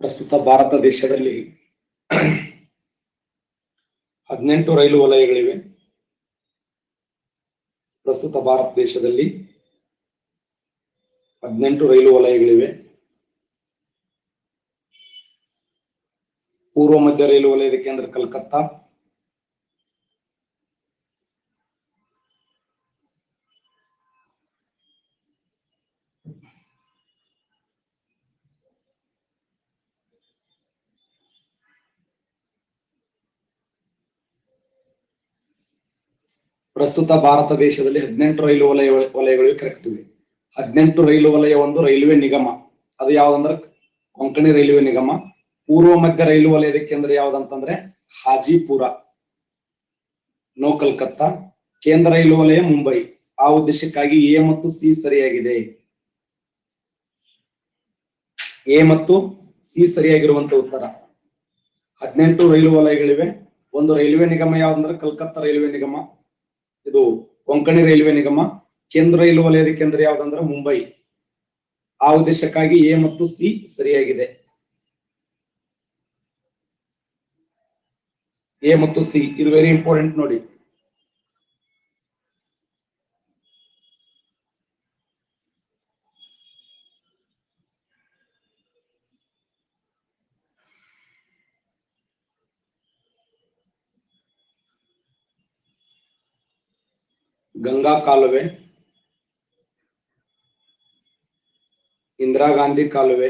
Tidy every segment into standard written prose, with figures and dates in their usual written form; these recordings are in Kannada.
ಪ್ರಸ್ತುತ ಭಾರತ ದೇಶದಲ್ಲಿ 18 ರೈಲು ವಲಯಗಳಿವೆ. ಪ್ರಸ್ತುತ ಭಾರತ ದೇಶದಲ್ಲಿ 18 ರೈಲು ವಲಯಗಳಿವೆ. ಪೂರ್ವ ಮಧ್ಯ ರೈಲು ವಲಯದ ಕೇಂದ್ರ ಕಲ್ಕತ್ತಾ, ಪ್ರಸ್ತುತ ಭಾರತ ದೇಶದಲ್ಲಿ 18 ರೈಲು ವಲಯಗಳಿವೆ. ಕರೆಕ್ಟ್ ಇವೆ. 18 ರೈಲು ವಲಯ ಒಂದು ರೈಲ್ವೆ ನಿಗಮ, ಅದು ಯಾವ್ದಂದ್ರೆ ಕೊಂಕಣಿ ರೈಲ್ವೆ ನಿಗಮ. ಪೂರ್ವ ಮಧ್ಯ ರೈಲು ವಲಯದ ಕೇಂದ್ರ ಯಾವ್ದಂತಂದ್ರೆ ಹಾಜಿಪುರ, ನೋ ಕಲ್ಕತ್ತಾ. ಕೇಂದ್ರ ರೈಲು ವಲಯ ಮುಂಬೈ. ಆ ಉದ್ದೇಶಕ್ಕಾಗಿ ಎ ಮತ್ತು ಸಿ ಸರಿಯಾಗಿದೆ. ಎ ಮತ್ತು ಸಿ ಸರಿಯಾಗಿರುವಂತ ಉತ್ತರ. 18 ರೈಲು ವಲಯಗಳಿವೆ. ಒಂದು ರೈಲ್ವೆ ನಿಗಮ ಯಾವ್ದಂದ್ರೆ ಕಲ್ಕತ್ತಾ ರೈಲ್ವೆ ನಿಗಮ, ಇದು ಕೊಂಕಣಿ ರೈಲ್ವೆ ನಿಗಮ. ಕೇಂದ್ರ ರೈಲು ವಲಯದ ಕೇಂದ್ರ ಯಾವ್ದಂದ್ರೆ ಮುಂಬೈ. ಆ ಉದ್ದೇಶಕ್ಕಾಗಿ ಎ ಮತ್ತು ಸಿ ಸರಿಯಾಗಿದೆ. ಎ ಮತ್ತು ಸಿ ಇದು ವೆರಿ ಇಂಪಾರ್ಟೆಂಟ್ ನೋಡಿ. ಗಂಗಾ ಕಾಲುವೆ, ಇಂದಿರಾ ಗಾಂಧಿ ಕಾಲುವೆ,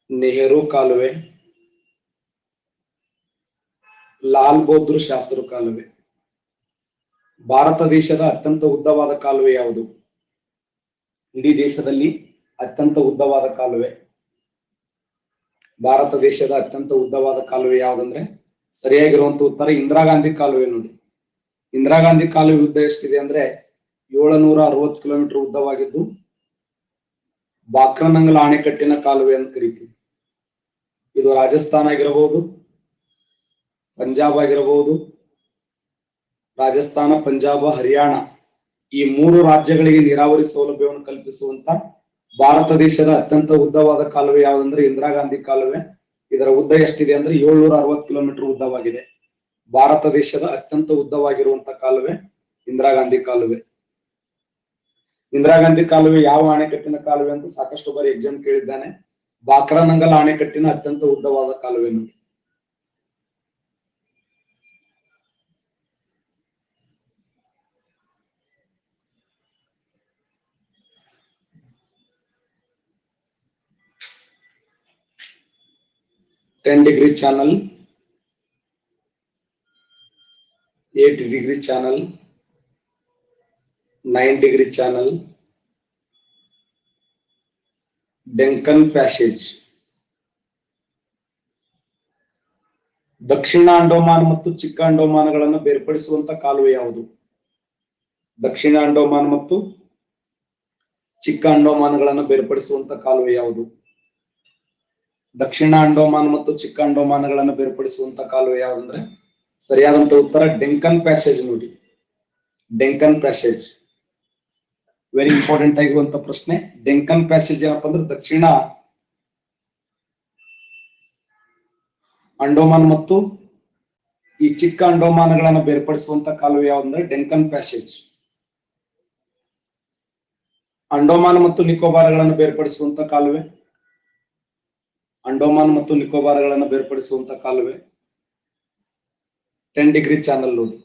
ನೆಹರು ಕಾಲುವೆ, ಲಾಲ್ ಬಹದ್ದೂರ್ ಶಾಸ್ತ್ರಿ ಕಾಲುವೆ. ಭಾರತ ದೇಶದ ಅತ್ಯಂತ ಉದ್ದವಾದ ಕಾಲುವೆ ಯಾವುದು? ಇಡೀ ದೇಶದಲ್ಲಿ ಅತ್ಯಂತ ಉದ್ದವಾದ ಕಾಲುವೆ, ಭಾರತ ದೇಶದ ಅತ್ಯಂತ ಉದ್ದವಾದ ಕಾಲುವೆ ಯಾವ್ದಂದ್ರೆ ಸರಿಯಾಗಿರುವಂತ ಉತ್ತರ ಇಂದಿರಾ ಗಾಂಧಿ ಕಾಲುವೆ ನೋಡಿ. ಇಂದಿರಾ ಗಾಂಧಿ ಕಾಲುವೆ ಉದ್ದ ಎಷ್ಟಿದೆ ಅಂದ್ರೆ 760 ಕಿಲೋಮೀಟರ್ ಉದ್ದವಾಗಿದ್ದು ಬಾಕ್ರನಂಗಲ್ ಅಣೆಕಟ್ಟಿನ ಕಾಲುವೆ ಅಂತ ಕರಿತೀವಿ. ಇದು ರಾಜಸ್ಥಾನ ಆಗಿರಬಹುದು, ಪಂಜಾಬ್ ಆಗಿರಬಹುದು. ರಾಜಸ್ಥಾನ, ಪಂಜಾಬ್, ಹರಿಯಾಣ ಈ 3 ರಾಜ್ಯಗಳಿಗೆ ನೀರಾವರಿ ಸೌಲಭ್ಯವನ್ನು ಕಲ್ಪಿಸುವಂತ ಭಾರತ ದೇಶದ ಅತ್ಯಂತ ಉದ್ದವಾದ ಕಾಲುವೆ ಯಾವ್ದಂದ್ರೆ ಇಂದಿರಾ ಗಾಂಧಿ ಕಾಲುವೆ. ಇದರ ಉದ್ದ ಎಷ್ಟಿದೆ ಅಂದ್ರೆ 760 ಕಿಲೋಮೀಟರ್ ಉದ್ದವಾಗಿದೆ. ಭಾರತ ದೇಶದ ಅತ್ಯಂತ ಉದ್ದವಾಗಿರುವಂತ ಕಾಲುವೆ ಇಂದಿರಾ ಗಾಂಧಿ ಕಾಲುವೆ. ಇಂದಿರಾ ಗಾಂಧಿ ಕಾಲುವೆ ಯಾವ ಅಣೆಕಟ್ಟಿನ ಕಾಲುವೆ ಅಂತ ಸಾಕಷ್ಟು ಬಾರಿ ಎಕ್ಸಾಮ್ ಕೇಳಿದ್ದಾನೆ. ಬಾಕ್ರಾನಂಗಲ್ ಅಣೆಕಟ್ಟಿನ ಅತ್ಯಂತ ಉದ್ದವಾದ ಕಾಲುವೆ ನೋಡಿ. Ten degree channel, 8 degree channel, 9 degree channel, Duncan passage. ದಕ್ಷಿಣ ಅಂಡೋಮಾನ್ ಮತ್ತು ಚಿಕ್ಕ ಅಂಡೋಮಾನ್ಗಳನ್ನು ಬೇರ್ಪಡಿಸುವಂತ ಕಾಲುವೆ ಯಾವುದು? ದಕ್ಷಿಣ ಅಂಡೋಮಾನ್ ಮತ್ತು ಚಿಕ್ಕ ಅಂಡೋಮಾನ್ಗಳನ್ನು ಬೇರ್ಪಡಿಸುವಂತ ಕಾಲುವೆ ಯಾವುದು? ದಕ್ಷಿಣ ಅಂಡೋಮಾನ್ ಮತ್ತು ಚಿಕ್ಕ ಅಂಡೋಮಾನ್ಗಳನ್ನು ಬೇರ್ಪಡಿಸುವಂತ ಕಾಲುವೆ ಯಾವ್ದಂದ್ರೆ ಸರಿಯಾದಂತ ಉತ್ತರ ಡೆಂಕನ್ ಪ್ಯಾಸೇಜ್ ನೋಡಿ. ಡೆಂಕನ್ ಪ್ಯಾಸೇಜ್ ವೆರಿ ಇಂಪಾರ್ಟೆಂಟ್ ಆಗಿರುವಂತ ಪ್ರಶ್ನೆ. ಡೆಂಕನ್ ಪ್ಯಾಸೇಜ್ ಏನಪ್ಪಾ ಅಂದ್ರೆ ದಕ್ಷಿಣ ಅಂಡೋಮಾನ್ ಮತ್ತು ಈ ಚಿಕ್ಕ ಅಂಡೋಮಾನ್ಗಳನ್ನು ಬೇರ್ಪಡಿಸುವಂತ ಕಾಲುವೆ ಯಾವ್ದಂದ್ರೆ ಡೆಂಕನ್ ಪ್ಯಾಸೇಜ್. ಅಂಡೋಮಾನ್ ಮತ್ತು ನಿಕೋಬಾರ್ಗಳನ್ನು ಬೇರ್ಪಡಿಸುವಂತ ಕಾಲುವೆ, ಅಂಡೋಮಾನ್ ಮತ್ತು ನಿಕೋಬಾರ್ಗಳನ್ನು ಬೇರ್ಪಡಿಸುವಂತ ಕಾಲುವೆ 10 ಡಿಗ್ರಿ ಚಾನಲ್ ನೋಡಿ.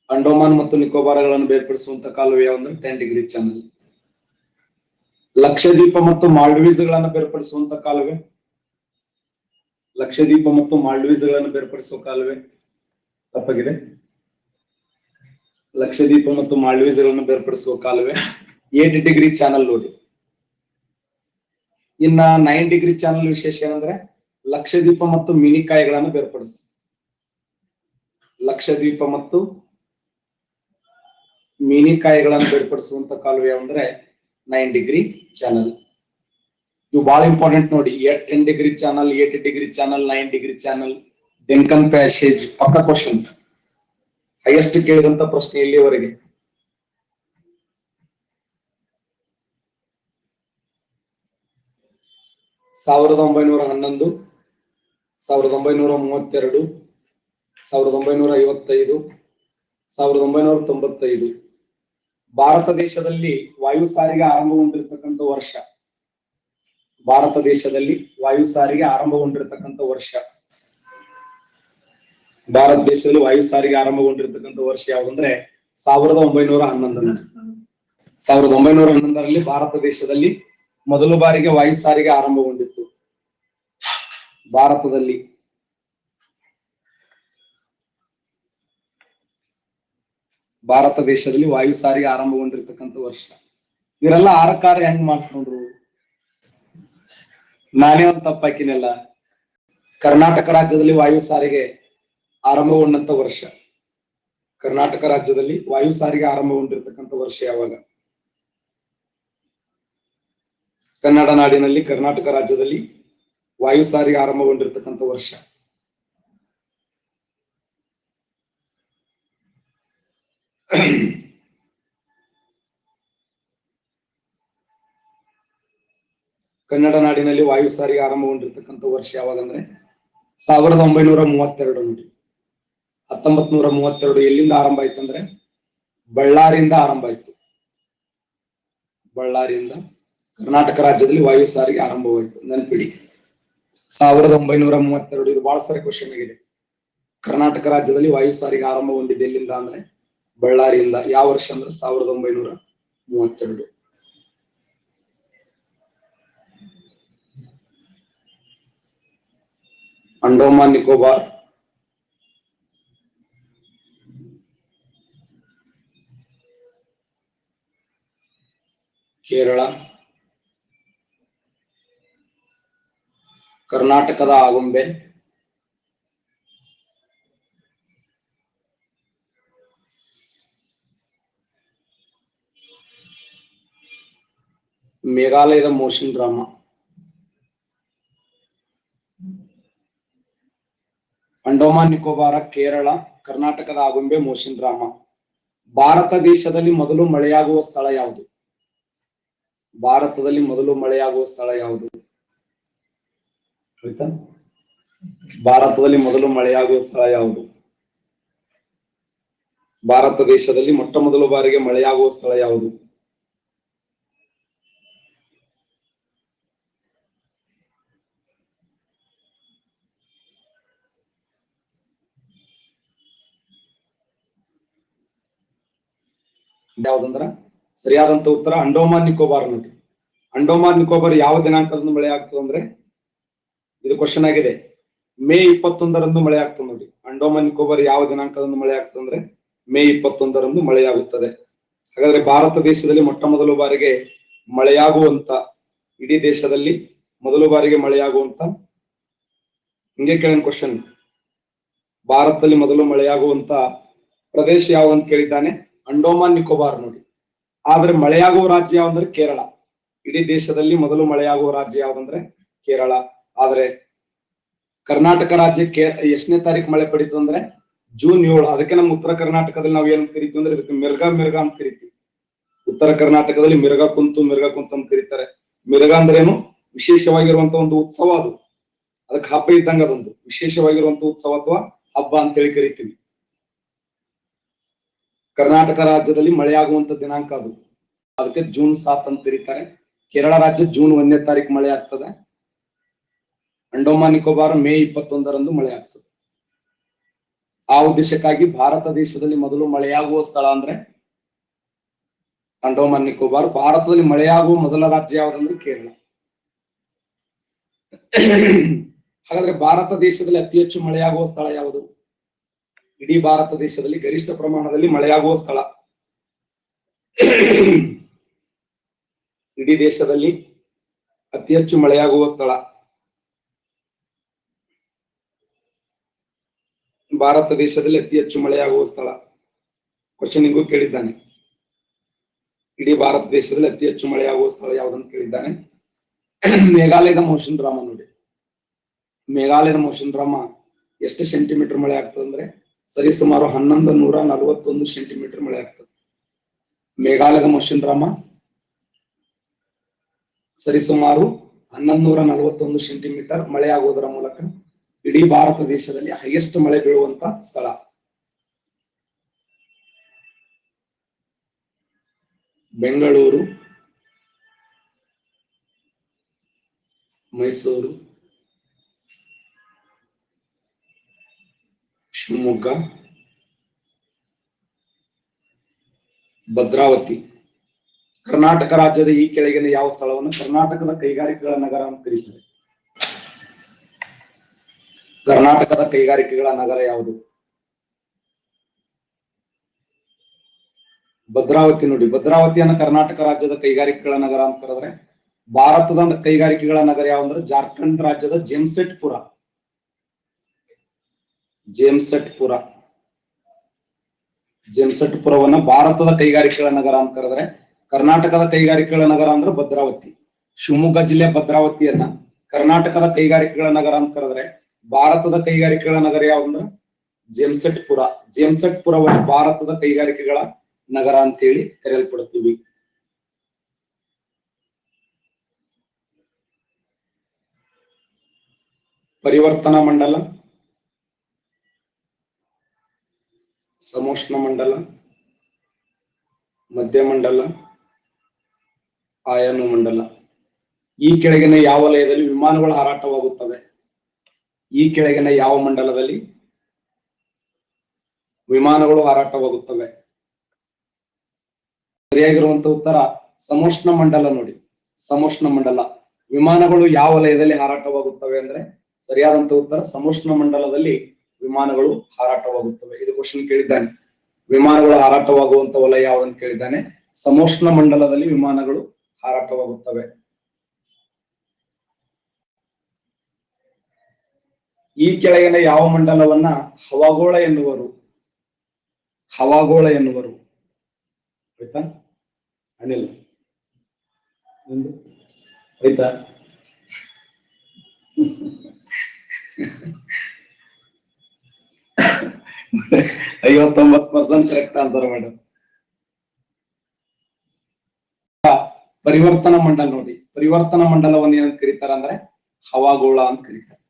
ಅಂಡೋಮಾನ್ ಮತ್ತು ನಿಕೋಬಾರ್ಗಳನ್ನು ಬೇರ್ಪಡಿಸುವಂತ ಕಾಲುವೆ ಯಾವಂದ್ರೆ 10 ಡಿಗ್ರಿ ಚಾನಲ್. ಲಕ್ಷದ್ವೀಪ ಮತ್ತು ಮಾಲ್ಡೀವ್ಸ್ಗಳನ್ನು ಬೇರ್ಪಡಿಸುವಂತ ಕಾಲುವೆ, ಲಕ್ಷದ್ವೀಪ ಮತ್ತು ಮಾಲ್ಡೀವ್ಸ್ಗಳನ್ನು ಬೇರ್ಪಡಿಸುವ ಕಾಲುವೆ ತಪ್ಪಾಗಿದೆ. ಲಕ್ಷದ್ವೀಪ ಮತ್ತು ಮಾಲ್ಡೀವ್ಸ್ಗಳನ್ನು ಬೇರ್ಪಡಿಸುವ ಕಾಲುವೆ 8 ಡಿಗ್ರಿ ಚಾನಲ್ ನೋಡಿ. ಇನ್ನ 9 ಡಿಗ್ರಿ ಚಾನಲ್ ವಿಶೇಷ ಏನಂದ್ರೆ ಲಕ್ಷದ್ವೀಪ ಮತ್ತು ಮಿನಿಕಾಯ್ಗಳನ್ನು ಬೇರ್ಪಡಿಸಿ. ಲಕ್ಷದ್ವೀಪ ಮತ್ತು ಮಿನಿಕಾಯ್ಗಳನ್ನು ಬೇರ್ಪಡಿಸುವಂತ ಕಾಲುವೆ ಅಂದ್ರೆ 9 ಡಿಗ್ರಿ ಚಾನಲ್. ಇವು ಬಹಳ ಇಂಪಾರ್ಟೆಂಟ್ ನೋಡಿ. 10 degree channel, 8 degree channel, 9 degree channel, Duncan passage ಪಕ್ಕ ಕ್ವಶನ್. ಹೈಯೆಸ್ಟ್ ಕೇಳಿದಂತ ಪ್ರಶ್ನೆ ಇಲ್ಲಿವರೆಗೆ. 1911, 1932, 1955, 1995. ಭಾರತ ದೇಶದಲ್ಲಿ ವಾಯು ಸಾರಿಗೆ ಆರಂಭಗೊಂಡಿರ್ತಕ್ಕಂಥ ವರ್ಷ. ಭಾರತ ದೇಶದಲ್ಲಿ ವಾಯು ಸಾರಿಗೆ ಆರಂಭಗೊಂಡಿರ್ತಕ್ಕಂಥ ವರ್ಷ. ಭಾರತ ದೇಶದಲ್ಲಿ ವಾಯು ಸಾರಿಗೆ ಆರಂಭಗೊಂಡಿರ್ತಕ್ಕಂಥ ವರ್ಷ ಯಾವುದಂದ್ರೆ 1911. 1911ರಲ್ಲಿ ಭಾರತ ದೇಶದಲ್ಲಿ ಮೊದಲ ಬಾರಿಗೆ ವಾಯು ಸಾರಿಗೆ ಆರಂಭಗೊಂಡಿತ್ತು. ಭಾರತದಲ್ಲಿ ಭಾರತ ದೇಶದಲ್ಲಿ ವಾಯು ಸಾರಿಗೆ ಆರಂಭಗೊಂಡಿರ್ತಕ್ಕಂಥ ವರ್ಷ. ಇವರೆಲ್ಲ ಆರಕಾರ ಹೆಂಗ್ ಮಾಡ್ಕೊಂಡ್ರು? ನಾನೇ ಒಂದು ತಪ್ಪಾಕಿನೆಲ್ಲ. ಕರ್ನಾಟಕ ರಾಜ್ಯದಲ್ಲಿ ವಾಯು ಸಾರಿಗೆ ಆರಂಭಗೊಂಡಂತ ವರ್ಷ. ಕರ್ನಾಟಕ ರಾಜ್ಯದಲ್ಲಿ ವಾಯು ಸಾರಿಗೆ ಆರಂಭಗೊಂಡಿರ್ತಕ್ಕಂಥ ವರ್ಷ ಯಾವಾಗ? ಕನ್ನಡ ನಾಡಿನಲ್ಲಿ ಕರ್ನಾಟಕ ರಾಜ್ಯದಲ್ಲಿ ವಾಯು ಸಾರಿಗೆ ಆರಂಭಗೊಂಡಿರ್ತಕ್ಕಂಥ ವರ್ಷ. ಕನ್ನಡ ನಾಡಿನಲ್ಲಿ ವಾಯು ಸಾರಿಗೆ ಆರಂಭಗೊಂಡಿರ್ತಕ್ಕಂಥ ವರ್ಷ ಯಾವಾಗಂದ್ರೆ 1932 ನೋಡಿ. 1932 ಎಲ್ಲಿಂದ ಆರಂಭ ಆಯ್ತಂದ್ರೆ ಬಳ್ಳಾರಿಯಿಂದ ಆರಂಭ ಆಯ್ತು. ಬಳ್ಳಾರಿಯಿಂದ ಕರ್ನಾಟಕ ರಾಜ್ಯದಲ್ಲಿ ವಾಯು ಸಾರಿಗೆ ಆರಂಭವಾಯಿತು. ನೆನಪಿಡಿ, 1932. ಇದು ಬಹಳ ಸರಿ ಕ್ವಶನ್ ಆಗಿದೆ. ಕರ್ನಾಟಕ ರಾಜ್ಯದಲ್ಲಿ ವಾಯು ಸಾರಿಗೆ ಆರಂಭಗೊಂಡಿದೆ ಎಲ್ಲಿಂದ ಅಂದ್ರೆ ಬಳ್ಳಾರಿಯಿಂದ. ಯಾವ ವರ್ಷ ಅಂದ್ರೆ 1932. ಅಂಡೋಮಾನ್ ನಿಕೋಬಾರ್, ಕೇರಳ, ಕರ್ನಾಟಕದ ಆಗುಂಬೆ, ಮೇಘಾಲಯದ ಮೋಷನ್ ಡ್ರಾಮಾ, ಅಂಡೋಮಾನ್ ನಿಕೋಬಾರ, ಕೇರಳ, ಕರ್ನಾಟಕದ ಆಗುಂಬೆ, ಮೋಷನ್ ಡ್ರಾಮಾ. ಭಾರತ ದೇಶದಲ್ಲಿ ಮೊದಲು ಮಳೆಯಾಗುವ ಸ್ಥಳ ಯಾವುದು? ಭಾರತದಲ್ಲಿ ಮೊದಲು ಮಳೆಯಾಗುವ ಸ್ಥಳ ಯಾವುದು? ಆಯ್ತಾ? ಭಾರತದಲ್ಲಿ ಮೊದಲು ಮಳೆಯಾಗುವ ಸ್ಥಳ ಯಾವುದು? ಭಾರತ ದೇಶದಲ್ಲಿ ಮೊಟ್ಟ ಮೊದಲ ಬಾರಿಗೆ ಮಳೆಯಾಗುವ ಸ್ಥಳ ಯಾವುದು? ಯಾವ್ದಂದ್ರ ಸರಿಯಾದಂತ ಉತ್ತರ ಅಂಡೋಮಾನ್ ನಿಕೋಬಾರ್ ನೋಡಿ. ಅಂಡೋಮಾನ್ ನಿಕೋಬಾರ್ ಯಾವ ದಿನಾಂಕದಂದು ಮಳೆ ಆಗ್ತದೆ ಅಂದ್ರೆ, ಇದು ಕ್ವಶನ್ ಆಗಿದೆ. ಮೇ 21ರಂದು ಮಳೆ ಆಗ್ತದೆ ನೋಡಿ. ಅಂಡೋಮಾನ್ ನಿಕೋಬಾರ್ ಯಾವ ದಿನಾಂಕದಂದು ಮಳೆ ಆಗ್ತದೆ ಅಂದ್ರೆ ಮೇ 21ರಂದು ಮಳೆಯಾಗುತ್ತದೆ. ಹಾಗಾದ್ರೆ ಭಾರತ ದೇಶದಲ್ಲಿ ಮೊಟ್ಟ ಮೊದಲ ಬಾರಿಗೆ ಮಳೆಯಾಗುವಂತ, ಇಡೀ ದೇಶದಲ್ಲಿ ಮೊದಲ ಬಾರಿಗೆ ಮಳೆಯಾಗುವಂತ, ಹಿಂಗೆ ಕೇಳಿದ ಕ್ವಶನ್, ಭಾರತದಲ್ಲಿ ಮೊದಲು ಮಳೆಯಾಗುವಂತ ಪ್ರದೇಶ ಯಾವ್ದಂತ ಕೇಳಿದ್ದಾನೆ. ಅಂಡೋಮಾನ್ ನಿಕೋಬಾರ್ ನೋಡಿ. ಆದ್ರೆ ಮಳೆಯಾಗುವ ರಾಜ್ಯ ಯಾವಂದ್ರೆ ಕೇರಳ. ಇಡೀ ದೇಶದಲ್ಲಿ ಮೊದಲು ಮಳೆಯಾಗುವ ರಾಜ್ಯ ಯಾವ್ದಂದ್ರೆ ಕೇರಳ. ಆದ್ರೆ ಕರ್ನಾಟಕ ರಾಜ್ಯಕ್ಕೆ ಎಷ್ಟನೇ ತಾರೀಕು ಮಳೆ ಪಡೀತು ಅಂದ್ರೆ ಜೂನ್ 7. ಅದಕ್ಕೆ ನಮ್ಮ ಉತ್ತರ ಕರ್ನಾಟಕದಲ್ಲಿ ನಾವು ಏನ್ ಕರಿತೀವಿ ಅಂದ್ರೆ ಇದಕ್ಕೆ ಮಿರ್ಗಾ ಅಂತ ಕರಿತೀವಿ. ಉತ್ತರ ಕರ್ನಾಟಕದಲ್ಲಿ ಮಿರ್ಗಾ ಕುಂತು ಅಂತ ಕರೀತಾರೆ. ಮಿರ್ಗಾ ಅಂದ್ರೇನು? ವಿಶೇಷವಾಗಿರುವಂತ ಒಂದು ಉತ್ಸವ. ಅದು ಅದಕ್ಕೆ ಹಬ್ಬ ಇದ್ದಂಗ, ಅದೊಂದು ವಿಶೇಷವಾಗಿರುವಂತ ಉತ್ಸವ ಅಥವಾ ಹಬ್ಬ ಅಂತೇಳಿ ಕರಿತೀವಿ. ಕರ್ನಾಟಕ ರಾಜ್ಯದಲ್ಲಿ ಮಳೆಯಾಗುವಂತ ದಿನಾಂಕ ಅದು, ಅದಕ್ಕೆ ಜೂನ್ 7 ಅಂತ ಕರೀತಾರೆ. ಕೇರಳ ರಾಜ್ಯ ಜೂನ್ 1ನೇ ತಾರೀಕು ಮಳೆ ಆಗ್ತದೆ. ಅಂಡೋಮಾನ್ ನಿಕೋಬಾರ್ ಮೇ 21ರಂದು ಮಳೆ ಆಗ್ತದೆ. ಆ ಉದ್ದೇಶಕ್ಕಾಗಿ ಭಾರತ ದೇಶದಲ್ಲಿ ಮೊದಲು ಮಳೆಯಾಗುವ ಸ್ಥಳ ಅಂದ್ರೆ ಅಂಡೋಮಾನ್ ನಿಕೋಬಾರ್. ಭಾರತದಲ್ಲಿ ಮಳೆಯಾಗುವ ಮೊದಲ ರಾಜ್ಯ ಯಾವ್ದಂದ್ರೆ ಕೇರಳ. ಹಾಗಾದ್ರೆ ಭಾರತ ದೇಶದಲ್ಲಿ ಅತಿ ಹೆಚ್ಚು ಮಳೆಯಾಗುವ ಸ್ಥಳ ಯಾವುದು? ಇಡೀ ಭಾರತ ದೇಶದಲ್ಲಿ ಗರಿಷ್ಠ ಪ್ರಮಾಣದಲ್ಲಿ ಮಳೆಯಾಗುವ ಸ್ಥಳ, ಇಡೀ ದೇಶದಲ್ಲಿ ಅತಿ ಹೆಚ್ಚು ಮಳೆಯಾಗುವ ಸ್ಥಳ ಭಾರತ ದೇಶದಲ್ಲಿ ಅತಿ ಹೆಚ್ಚು ಮಳೆಯಾಗುವ ಸ್ಥಳ ಕ್ವಶನಿಗೂ ಕೇಳಿದ್ದಾನೆ. ಇಡೀ ಭಾರತ ದೇಶದಲ್ಲಿ ಅತಿ ಹೆಚ್ಚು ಮಳೆಯಾಗುವ ಸ್ಥಳ ಯಾವ್ದಂತ ಕೇಳಿದ್ದಾನೆ. ಮೇಘಾಲಯದ ಮೋಷನ್ ಡ್ರಾಮಾ ನೋಡಿ. ಮೇಘಾಲಯದ ಮೋಷನ್ ಡ್ರಾಮಾ ಎಷ್ಟು ಸೆಂಟಿಮೀಟರ್ ಮಳೆ ಆಗ್ತದೆ ಅಂದ್ರೆ ಸರಿಸುಮಾರು 1141 ಸೆಂಟಿಮೀಟರ್ ಮಳೆ ಆಗ್ತದೆ. ಮೇಘಾಲಯದ ಮೋಷನ್ ಡ್ರಾಮಾ ಸರಿಸುಮಾರು 1141 ಸೆಂಟಿಮೀಟರ್ ಮಳೆ ಆಗುವುದರ ಮೂಲಕ ಇಡೀ ಭಾರತ ದೇಶದಲ್ಲಿ ಹೈಯೆಸ್ಟ್ ಮಳೆ ಬೀಳುವಂತ ಸ್ಥಳ. ಬೆಂಗಳೂರು, ಮೈಸೂರು, ಶಿವಮೊಗ್ಗ, ಭದ್ರಾವತಿ. ಕರ್ನಾಟಕ ರಾಜ್ಯದ ಈ ಕೆಳಗಿನ ಯಾವ ಸ್ಥಳವನ್ನು ಕರ್ನಾಟಕದ ಕೈಗಾರಿಕೆಗಳ ನಗರ ಅಂತ ಕರೀತಾರೆ? ಕರ್ನಾಟಕದ ಕೈಗಾರಿಕೆಗಳ ನಗರ ಯಾವುದು? ಭದ್ರಾವತಿ. ನೋಡಿ, ಭದ್ರಾವತಿಯನ್ನು ಕರ್ನಾಟಕ ರಾಜ್ಯದ ಕೈಗಾರಿಕೆಗಳ ನಗರ ಅಂತ ಕರೆದ್ರೆ, ಭಾರತದ ಕೈಗಾರಿಕೆಗಳ ನಗರ ಯಾವಂದ್ರೆ ಜಾರ್ಖಂಡ್ ರಾಜ್ಯದ ಜೆಮ್ಸೆಟ್ಪುರ. ಜೆಮ್ಸೆಟ್ಪುರವನ್ನ ಭಾರತದ ಕೈಗಾರಿಕೆಗಳ ನಗರ ಅಂತ ಕರೆದ್ರೆ, ಕರ್ನಾಟಕದ ಕೈಗಾರಿಕೆಗಳ ನಗರ ಅಂದ್ರೆ ಭದ್ರಾವತಿ. ಶಿವಮೊಗ್ಗ ಜಿಲ್ಲೆ ಭದ್ರಾವತಿಯನ್ನ ಕರ್ನಾಟಕದ ಕೈಗಾರಿಕೆಗಳ ನಗರ ಅಂತ ಕರೆದ್ರೆ, ಭಾರತದ ಕೈಗಾರಿಕೆಗಳ ನಗರ ಯಾವಂದ್ರ ಜೆಮ್ಸೆಟ್ಪುರ. ಜೆಮ್ಸೆಟ್ಪುರವನ್ನು ಭಾರತದ ಕೈಗಾರಿಕೆಗಳ ನಗರ ಅಂತೇಳಿ ಕರೆಯಲ್ಪಡುತ್ತೀವಿ. ಪರಿವರ್ತನಾ ಮಂಡಲ, ಸಮೋಷ್ಣ ಮಂಡಲ, ಮಧ್ಯಮಂಡಲ, ಆಯನ ಮಂಡಲ. ಈ ಕೆಳಗಿನ ಯಾವ ವಲಯದಲ್ಲಿ ವಿಮಾನಗಳು ಹಾರಾಟವಾಗುತ್ತವೆ? ಈ ಕೆಳಗಿನ ಯಾವ ಮಂಡಲದಲ್ಲಿ ವಿಮಾನಗಳು ಹಾರಾಟವಾಗುತ್ತವೆ? ಸರಿಯಾಗಿರುವಂತ ಉತ್ತರ ಸಮೋಷ್ಣ ಮಂಡಲ. ನೋಡಿ, ಸಮೋಷ್ಣ ಮಂಡಲ. ವಿಮಾನಗಳು ಯಾವ ವಲಯದಲ್ಲಿ ಹಾರಾಟವಾಗುತ್ತವೆ ಅಂದ್ರೆ ಸರಿಯಾದಂತ ಉತ್ತರ ಸಮೋಷ್ಣ ಮಂಡಲದಲ್ಲಿ ವಿಮಾನಗಳು ಹಾರಾಟವಾಗುತ್ತವೆ. ಇದು ಕ್ವಶನ್ ಕೇಳಿದ್ದಾನೆ. ವಿಮಾನಗಳು ಹಾರಾಟವಾಗುವಂತ ವಲಯ ಯಾವುದಂತ ಕೇಳಿದ್ದಾನೆ. ಸಮೋಷ್ಣ ಮಂಡಲದಲ್ಲಿ ವಿಮಾನಗಳು ಹಾರಾಟವಾಗುತ್ತವೆ. ಈ ಕೆಳಗಿನ ಯಾವ ಮಂಡಲವನ್ನ ಹವಾಗೋಳ ಎನ್ನುವರು? ಹವಾಗೋಳ ಎನ್ನುವರು. ಆಯ್ತಾ ಅನಿಲ್? ಆಯ್ತಾ? 59% ಕರೆಕ್ಟ್ ಆನ್ಸರ್ ಮೇಡಮ್. ಪರಿವರ್ತನಾ ಮಂಡಲ. ನೋಡಿ, ಪರಿವರ್ತನಾ ಮಂಡಲವನ್ನು ಏನಂತ ಕರೀತಾರ ಅಂದ್ರೆ ಹವಾಗೋಳ ಅಂತ ಕರೀತಾರೆ.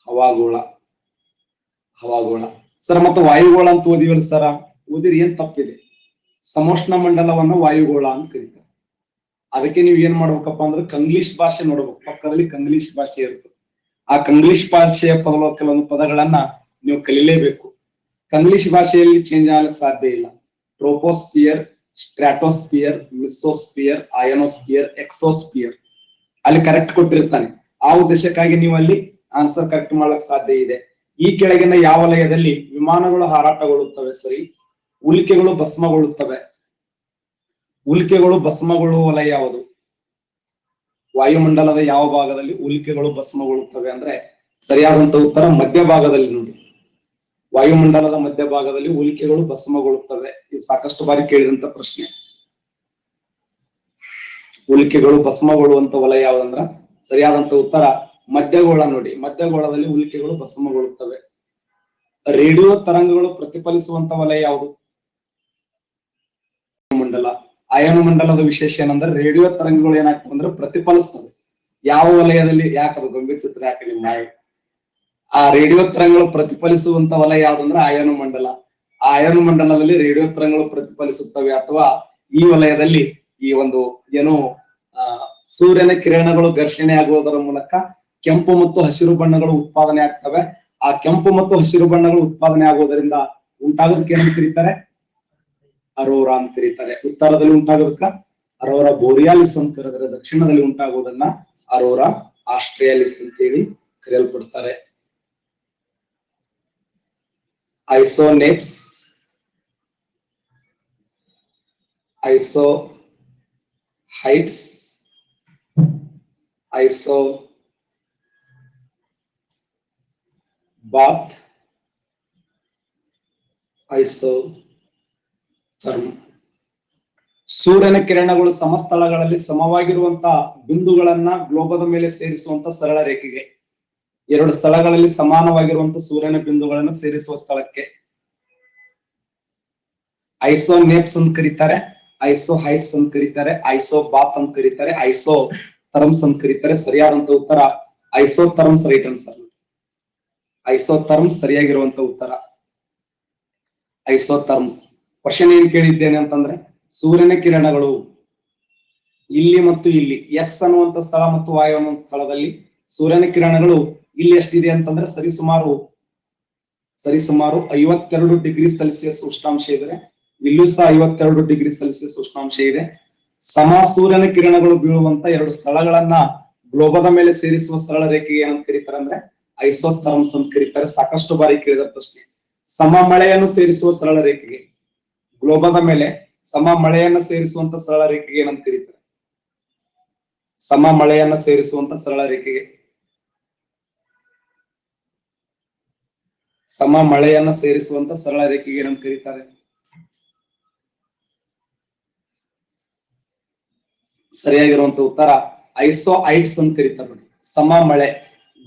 ಹವಾಗೋಳ. ಸರ್, ಮತ್ತೆ ವಾಯುಗೋಳ ಅಂತ ಓದಿವಲ್ಲ ಸರ, ಓದಿರಿ ಏನ್ ತಪ್ಪಿದೆ? ಸಮೋಷ್ಣ ಮಂಡಲವನ್ನ ವಾಯುಗೋಳ ಅಂತ ಕರೀತಾರೆ. ಅದಕ್ಕೆ ನೀವು ಏನ್ ಮಾಡ್ಬೇಕಪ್ಪ ಅಂದ್ರೆ ಕಂಗ್ಲೀಷ್ ಭಾಷೆ ನೋಡ್ಬೇಕು. ಪಕ್ಕದಲ್ಲಿ ಕಂಗ್ಲೀಷ್ ಭಾಷೆ ಇರುತ್ತೆ. ಆ ಕಂಗ್ಲೀಷ್ ಭಾಷೆಯ ಕೆಲವೊಂದು ಪದಗಳನ್ನ ನೀವು ಕಲಿಲೇಬೇಕು. ಕಂಗ್ಲೀಷ್ ಭಾಷೆಯಲ್ಲಿ ಚೇಂಜ್ ಆಗ್ಲಿಕ್ಕೆ ಸಾಧ್ಯ ಇಲ್ಲ. ಟ್ರೋಪೋಸ್ಪಿಯರ್, ಸ್ಟ್ರಾಟೋಸ್ಪಿಯರ್, ಮಿಸೋಸ್ಪಿಯರ್, ಅಯನೋಸ್ಪಿಯರ್, ಎಕ್ಸೋಸ್ಪಿಯರ್ ಅಲ್ಲಿ ಕರೆಕ್ಟ್ ಕೊಟ್ಟಿರ್ತಾನೆ. ಆ ಉದ್ದೇಶಕ್ಕಾಗಿ ನೀವು ಅಲ್ಲಿ ಆನ್ಸರ್ ಕರೆಕ್ಟ್ ಮಾಡ್ಲಿಕ್ಕೆ ಸಾಧ್ಯ ಇದೆ. ಈ ಕೆಳಗಿನ ಯಾವ ವಲಯದಲ್ಲಿ ವಿಮಾನಗಳು ಹಾರಾಟಗೊಳ್ಳುತ್ತವೆ? ಸರಿ, ಉಲ್ಕೆಗಳು ಭಸ್ಮಗೊಳ್ಳುತ್ತವೆ. ಉಲ್ಕೆಗಳು ಭಸ್ಮಗೊಳ್ಳುವ ವಲಯ ಯಾವುದು? ವಾಯುಮಂಡಲದ ಯಾವ ಭಾಗದಲ್ಲಿ ಉಲ್ಕೆಗಳು ಭಸ್ಮಗೊಳ್ಳುತ್ತವೆ ಅಂದ್ರೆ ಸರಿಯಾದಂತ ಉತ್ತರ ಮಧ್ಯಭಾಗದಲ್ಲಿ. ನೋಡಿ, ವಾಯುಮಂಡಲದ ಮಧ್ಯಭಾಗದಲ್ಲಿ ಉಲ್ಕೆಗಳು ಭಸ್ಮಗೊಳ್ಳುತ್ತವೆ. ಇದು ಸಾಕಷ್ಟು ಬಾರಿ ಕೇಳಿದಂತ ಪ್ರಶ್ನೆ. ಉಲ್ಕೆಗಳು ಭಸ್ಮಗೊಳ್ಳುವಂತ ವಲಯ ಯಾವ್ದಂದ್ರ ಸರಿಯಾದಂತ ಉತ್ತರ ಮಧ್ಯಗೋಳ. ನೋಡಿ, ಮಧ್ಯಗೋಳದಲ್ಲಿ ಉಲ್ಕೆಗಳು ಭಸ್ಮಗೊಳ್ಳುತ್ತವೆ. ರೇಡಿಯೋ ತರಂಗಗಳು ಪ್ರತಿಫಲಿಸುವಂತ ವಲಯ ಯಾವುದು? ಮಂಡಲ. ಅಯನ ಮಂಡಲದ ವಿಶೇಷ ಏನಂದ್ರೆ ರೇಡಿಯೋ ತರಂಗಗಳು ಏನಾಗ್ತವೆ ಅಂದ್ರೆ ಪ್ರತಿಫಲಿಸ್ತವೆ. ಯಾವ ವಲಯದಲ್ಲಿ? ಯಾಕದು ಗಂಭೀರ ಚಿತ್ರ ಯಾಕೆ ನಿಮ್ಮ? ಆ ರೇಡಿಯೋ ತರಂಗಗಳು ಪ್ರತಿಫಲಿಸುವಂತ ವಲಯ ಯಾವ್ದಂದ್ರೆ ಅಯನ ಮಂಡಲ. ಆ ಅಯನ ಮಂಡಲದಲ್ಲಿ ರೇಡಿಯೋ ತರಂಗಗಳು ಪ್ರತಿಫಲಿಸುತ್ತವೆ. ಅಥವಾ ಈ ವಲಯದಲ್ಲಿ ಈ ಒಂದು ಏನು ಸೂರ್ಯನ ಕಿರಣಗಳು ಘರ್ಷಣೆ ಆಗುವುದರ ಮೂಲಕ ಕೆಂಪು ಮತ್ತು ಹಸಿರು ಬಣ್ಣಗಳು ಉತ್ಪಾದನೆ ಆಗ್ತವೆ. ಆ ಕೆಂಪು ಮತ್ತು ಹಸಿರು ಬಣ್ಣಗಳು ಉತ್ಪಾದನೆ ಆಗುವುದರಿಂದ ಉಂಟಾಗೋದಕ್ಕೆ ಏನಂತ ಕರೀತಾರೆ? ಅರೋರಾ ಅಂತ ಕರೀತಾರೆ. ಉತ್ತರದಲ್ಲಿ ಉಂಟಾಗೋದಕ್ಕ ಅರೋರಾ ಬೋರಿಯಾಲಿಸ್ ಅಂತ ಕರೆದರೆ, ದಕ್ಷಿಣದಲ್ಲಿ ಉಂಟಾಗುವುದನ್ನ ಅರೋರಾ ಆಸ್ಟ್ರಿಯಾಲಿಸ್ ಅಂತೇಳಿ ಕರೆಯಲ್ಪಡ್ತಾರೆ. Isonephs, isohyets, isobath, isotherm. ಸೂರ್ಯನ ಕಿರಣಗಳು ಸಮಸ್ಥಳಗಳಲ್ಲಿ ಸಮವಾಗಿರುವಂತಹ ಬಿಂದುಗಳನ್ನ ಗ್ಲೋಬದ ಮೇಲೆ ಸೇರಿಸುವಂತ ಸರಳ ರೇಖೆಗೆ. ಎರಡು ಸ್ಥಳಗಳಲ್ಲಿ ಸಮಾನವಾಗಿರುವಂತಹ ಸೂರ್ಯನ ಬಿಂದುಗಳನ್ನು ಸೇರಿಸುವ ಸ್ಥಳಕ್ಕೆ ಐಸೋನೆಪ್ಸ್ ಅಂತ ಕರೀತಾರೆ, ಐಸೋ ಹೈಟ್ಸ್ ಅಂತ ಕರೀತಾರೆ, ಐಸೋ ಬಾತ್ ಅಂತ ಕರೀತಾರೆ, ಐಸೋ ಥರ್ಮ್ಸ್ ಅಂತ ಕರೀತಾರೆ. ಸರಿಯಾದಂತ ಉತ್ತರ ಐಸೋಥರ್ಮ್ಸ್. Right answer. ಐಸೋಥರ್ಮ್ಸ್ ಸರಿಯಾಗಿರುವಂತ ಉತ್ತರ ಐಸೋಥರ್ಮ್ಸ್. ಕ್ವಶನ್ ಏನ್ ಕೇಳಿದ್ದೇನೆ ಅಂತಂದ್ರೆ, ಸೂರ್ಯನ ಕಿರಣಗಳು ಇಲ್ಲಿ ಮತ್ತು ಇಲ್ಲಿ ಎಕ್ಸ್ ಅನ್ನುವಂತ ಸ್ಥಳ ಮತ್ತು ವಾಯು ಅನ್ನುವಂತ ಸ್ಥಳದಲ್ಲಿ ಸೂರ್ಯನ ಕಿರಣಗಳು ಇಲ್ಲಿ ಎಷ್ಟಿದೆ ಅಂತಂದ್ರೆ ಸರಿಸುಮಾರು 52 ಡಿಗ್ರಿ ಸೆಲ್ಸಿಯಸ್ ಉಷ್ಣಾಂಶ ಇದೆ. ಇಲ್ಲೂ ಸಹ 52 ಡಿಗ್ರಿ ಸೆಲ್ಸಿಯಸ್ ಉಷ್ಣಾಂಶ ಇದೆ. ಸೂರ್ಯನ ಕಿರಣಗಳು ಬೀಳುವಂತ ಎರಡು ಸ್ಥಳಗಳನ್ನ ಗ್ಲೋಬದ ಮೇಲೆ ಸೇರಿಸುವ ಸರಳ ರೇಖೆಗೆ ಏನಂತ ಕರೀತಾರೆ ಅಂದ್ರೆ ಐಸೋಥರ್ಮ್ಸ್ ಅಂತ ಕರೀತಾರೆ. ಸಾಕಷ್ಟು ಬಾರಿ ಕೇಳಿದ ಪ್ರಶ್ನೆ. ಮಳೆಯನ್ನು ಸೇರಿಸುವ ಸರಳ ರೇಖೆಗೆ, ಗ್ಲೋಬದ ಮೇಲೆ ಮಳೆಯನ್ನು ಸೇರಿಸುವಂತ ಸರಳ ರೇಖೆಗೆ ಏನಂತ ಕರೀತಾರೆ? ಮಳೆಯನ್ನ ಸೇರಿಸುವಂತ ಸರಳ ರೇಖೆಗೆ, ಮಳೆಯನ್ನ ಸೇರಿಸುವಂತ ಸರಳ ರೇಖೆಗೆ ಏನಂತ ಕರೀತಾರೆ? ಸರಿಯಾಗಿರುವಂತ ಉತ್ತರ ಐಸೋಐಡ್ಸ್ ಅಂತ ಕರೀತಾರೆ ನೋಡಿ. ಮಳೆ,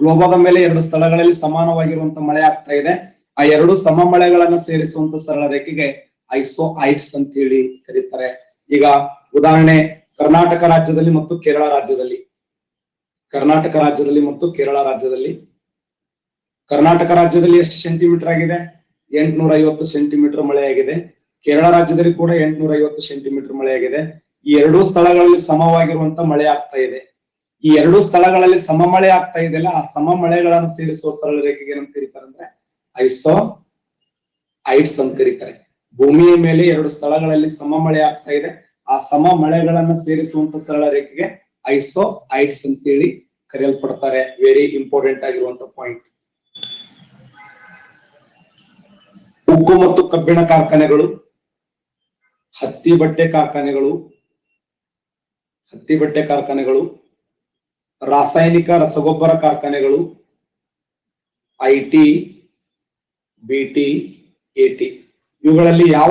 ಗ್ಲೋಬದ ಮೇಲೆ ಎರಡು ಸ್ಥಳಗಳಲ್ಲಿ ಸಮಾನವಾಗಿರುವಂತ ಮಳೆ ಆಗ್ತಾ ಇದೆ. ಆ ಎರಡು ಮಳೆಗಳನ್ನ ಸೇರಿಸುವಂತ ಸರಳ ರೇಖೆಗೆ ಐಸೋಐಡ್ಸ್ ಅಂತ ಹೇಳಿ ಕರೀತಾರೆ. ಈಗ ಉದಾಹರಣೆ, ಕರ್ನಾಟಕ ರಾಜ್ಯದಲ್ಲಿ ಮತ್ತು ಕೇರಳ ರಾಜ್ಯದಲ್ಲಿ, ಕರ್ನಾಟಕ ರಾಜ್ಯದಲ್ಲಿ ಎಷ್ಟು ಸೆಂಟಿಮೀಟರ್ ಆಗಿದೆ? 850 ಸೆಂಟಿಮೀಟರ್ ಮಳೆ ಆಗಿದೆ. ಕೇರಳ ರಾಜ್ಯದಲ್ಲಿ ಕೂಡ 850 ಸೆಂಟಿಮೀಟರ್ ಮಳೆ ಆಗಿದೆ. ಈ ಎರಡೂ ಸ್ಥಳಗಳಲ್ಲಿ ಸಮವಾಗಿರುವಂತ ಮಳೆ ಆಗ್ತಾ ಇದೆ. ಈ ಎರಡೂ ಸ್ಥಳಗಳಲ್ಲಿ ಮಳೆ ಆಗ್ತಾ ಇದೆಯಲ್ಲ, ಆ ಮಳೆಗಳನ್ನು ಸೇರಿಸುವ ಸರಳ ರೇಖೆಗೆ ಏನಂತ ಕರೀತಾರೆ ಅಂದ್ರೆ ಐಸೋಐಡ್ಸ್ ಅಂತ ಕರೀತಾರೆ. ಭೂಮಿಯ ಮೇಲೆ ಎರಡು ಸ್ಥಳಗಳಲ್ಲಿ ಮಳೆ ಆಗ್ತಾ ಇದೆ, ಆ ಮಳೆಗಳನ್ನ ಸೇರಿಸುವಂತ ಸರಳ ರೇಖೆಗೆ ಐಸೋಐಡ್ಸ್ ಅಂತ ಹೇಳಿ ಕರೆಯಲ್ಪಡ್ತಾರೆ. ವೆರಿ ಇಂಪಾರ್ಟೆಂಟ್ ಆಗಿರುವಂತ ಪಾಯಿಂಟ್. ಉಕ್ಕು ಮತ್ತು ಕಬ್ಬಿಣ ಕಾರ್ಖಾನೆಗಳು, ಹತ್ತಿ ಬಟ್ಟೆ ಕಾರ್ಖಾನೆಗಳು, ರಾಸಾಯನಿಕ ರಸಗೊಬ್ಬರ ಕಾರ್ಖಾನೆಗಳು, ಐಟಿ, ಬಿಟಿ, ಎಟಿ, ಇವುಗಳಲ್ಲಿ ಯಾವ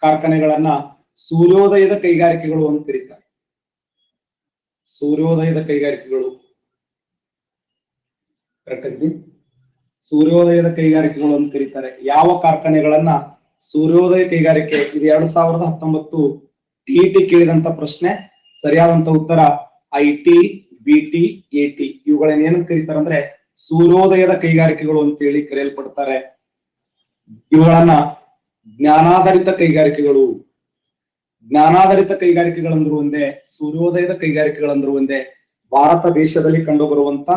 ಕಾರ್ಖಾನೆಗಳನ್ನ ಸೂರ್ಯೋದಯದ ಕೈಗಾರಿಕೆಗಳು ಅಂತ ಕರೀತಾರೆ? ಸೂರ್ಯೋದಯದ ಕೈಗಾರಿಕೆಗಳು. ಕರೆಕ್ಟ್. ಸೂರ್ಯೋದಯದ ಕೈಗಾರಿಕೆಗಳು ಅಂತ ಕರೀತಾರೆ. ಯಾವ ಕಾರ್ಖಾನೆಗಳನ್ನ ಸೂರ್ಯೋದಯ ಕೈಗಾರಿಕೆ? ಇದು 2019 ಟಿಇಟಿ ಕೇಳಿದಂತ ಪ್ರಶ್ನೆ. ಸರಿಯಾದಂತ ಉತ್ತರ ಐಟಿ, ಬಿಟಿ, ಎಟಿ, ಇವುಗಳನ್ನ ಏನಂತ ಕರೀತಾರೆ ಅಂದ್ರೆ ಸೂರ್ಯೋದಯದ ಕೈಗಾರಿಕೆಗಳು ಅಂತ ಹೇಳಿ ಕರೆಯಲ್ಪಡ್ತಾರೆ. ಇವುಗಳನ್ನ ಜ್ಞಾನಾಧಾರಿತ ಕೈಗಾರಿಕೆಗಳಂದ್ರು ಒಂದೇ, ಸೂರ್ಯೋದಯದ ಕೈಗಾರಿಕೆಗಳಂದ್ರು ಒಂದೇ. ಭಾರತ ದೇಶದಲ್ಲಿ ಕಂಡು ಬರುವಂತ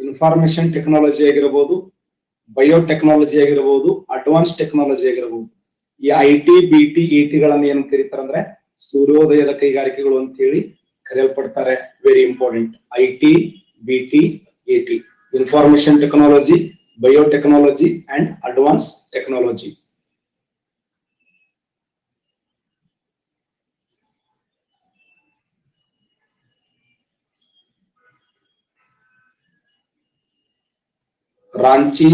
ಇನ್ಫಾರ್ಮೇಶನ್ ಟೆಕ್ನಾಲಜಿ ಆಗಿರಬಹುದು, ಬಯೋಟೆಕ್ನಾಲಜಿ ಆಗಿರಬಹುದು, ಅಡ್ವಾನ್ಸ್ ಟೆಕ್ನಾಲಜಿ ಆಗಿರಬಹುದು, ಈ ಐಟಿ, ಬಿಟಿ, ಎಟಿಗಳನ್ನ ಏನ್ ಕರೀತಾರೆ ಅಂದ್ರೆ ಸೂರ್ಯೋದಯದ ಕೈಗಾರಿಕೆಗಳು ಅಂತ ಹೇಳಿ ಕರೆಯಲ್ಪಡ್ತಾರೆ. Very important. IT, BT, AT, information technology, biotechnology and advance technology. Ranchi,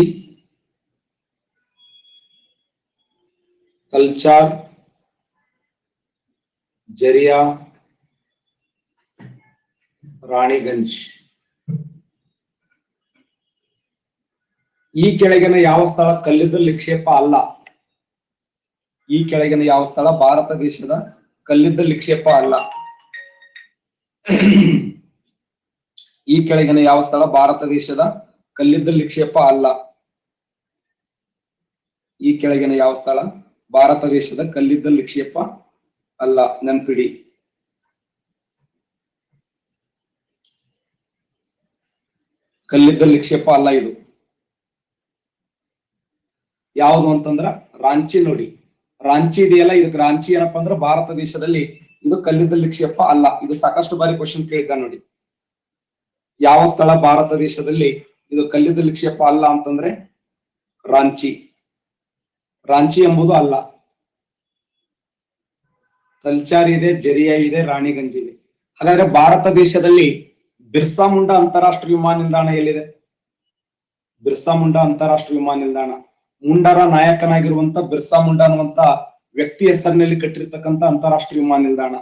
Talcher, Jharia, Raniganj. ಈ ಕೆಳಗಿನ ಯಾವ ಸ್ಥಳ ಕಲ್ಲಿದ್ದಲು ನಿಕ್ಷೇಪ ಅಲ್ಲ? ಈ ಕೆಳಗಿನ ಯಾವ ಸ್ಥಳ ಭಾರತ ದೇಶದ ಕಲ್ಲಿದ್ದಲು ನಿಕ್ಷೇಪ ಅಲ್ಲ? ಈ ಕೆಳಗಿನ ಯಾವ ಸ್ಥಳ ಭಾರತ ದೇಶದ ಕಲ್ಲಿದ್ದಲು ನಿಕ್ಷೇಪ ಅಲ್ಲ? ಈ ಕೆಳಗಿನ ಯಾವ ಸ್ಥಳ ಭಾರತ ದೇಶದ ಕಲ್ಲಿದ್ದಲು ನಿಕ್ಷೇಪ ಅಲ್ಲ? ನೆನ್ಪಿಡಿ. ಕಲ್ಲಿದ್ದಲು ನಿಕ್ಷೇಪ ಅಲ್ಲ ಇದು. ಯಾವುದು ಅಂತಂದ್ರ ರಾಂಚಿ ನೋಡಿ. ರಾಂಚಿ ಇದೆಯಲ್ಲ, ಇದಕ್ಕೆ ರಾಂಚಿ ಏನಪ್ಪಾ ಅಂದ್ರೆ ಭಾರತ ದೇಶದಲ್ಲಿ ಇದು ಕಲ್ಲಿದ್ದಲು ನಿಕ್ಷೇಪ ಅಲ್ಲ. ಇದು ಸಾಕಷ್ಟು ಬಾರಿ ಕ್ವಶನ್ ಕೇಳಿದ್ದ ನೋಡಿ. ಯಾವ ಸ್ಥಳ ಭಾರತ ದೇಶದಲ್ಲಿ ಇದು ಕಲ್ಲಿದ್ದಲು ನಿಕ್ಷೇಪ ಅಲ್ಲ ಅಂತಂದ್ರೆ ರಾಂಚಿ. ರಾಂಚಿ ಎಂಬುದು ಅಲ್ಲ. ತಲ್ಚಾರ್ ಇದೆ, ಜರಿಯಾ ಇದೆ, ರಾಣಿಗಂಜ್ ಇದೆ. ಹಾಗಾದ್ರೆ ಭಾರತ ದೇಶದಲ್ಲಿ ಬಿರ್ಸಾ ಮುಂಡಾ ಅಂತಾರಾಷ್ಟ್ರೀಯ ವಿಮಾನ ನಿಲ್ದಾಣ ಎಲ್ಲಿದೆ? ಬಿರ್ಸಾ ಮುಂಡಾ ಅಂತಾರಾಷ್ಟ್ರೀಯ ವಿಮಾನ ನಿಲ್ದಾಣ, ಮುಂಡಾರ ನಾಯಕನಾಗಿರುವಂತ ಬಿರ್ಸಾ ಮುಂಡಾ ಅನ್ನುವಂತ ವ್ಯಕ್ತಿ ಹೆಸರಿನಲ್ಲಿ ಕಟ್ಟಿರ್ತಕ್ಕಂಥ ಅಂತಾರಾಷ್ಟ್ರೀಯ ವಿಮಾನ ನಿಲ್ದಾಣ.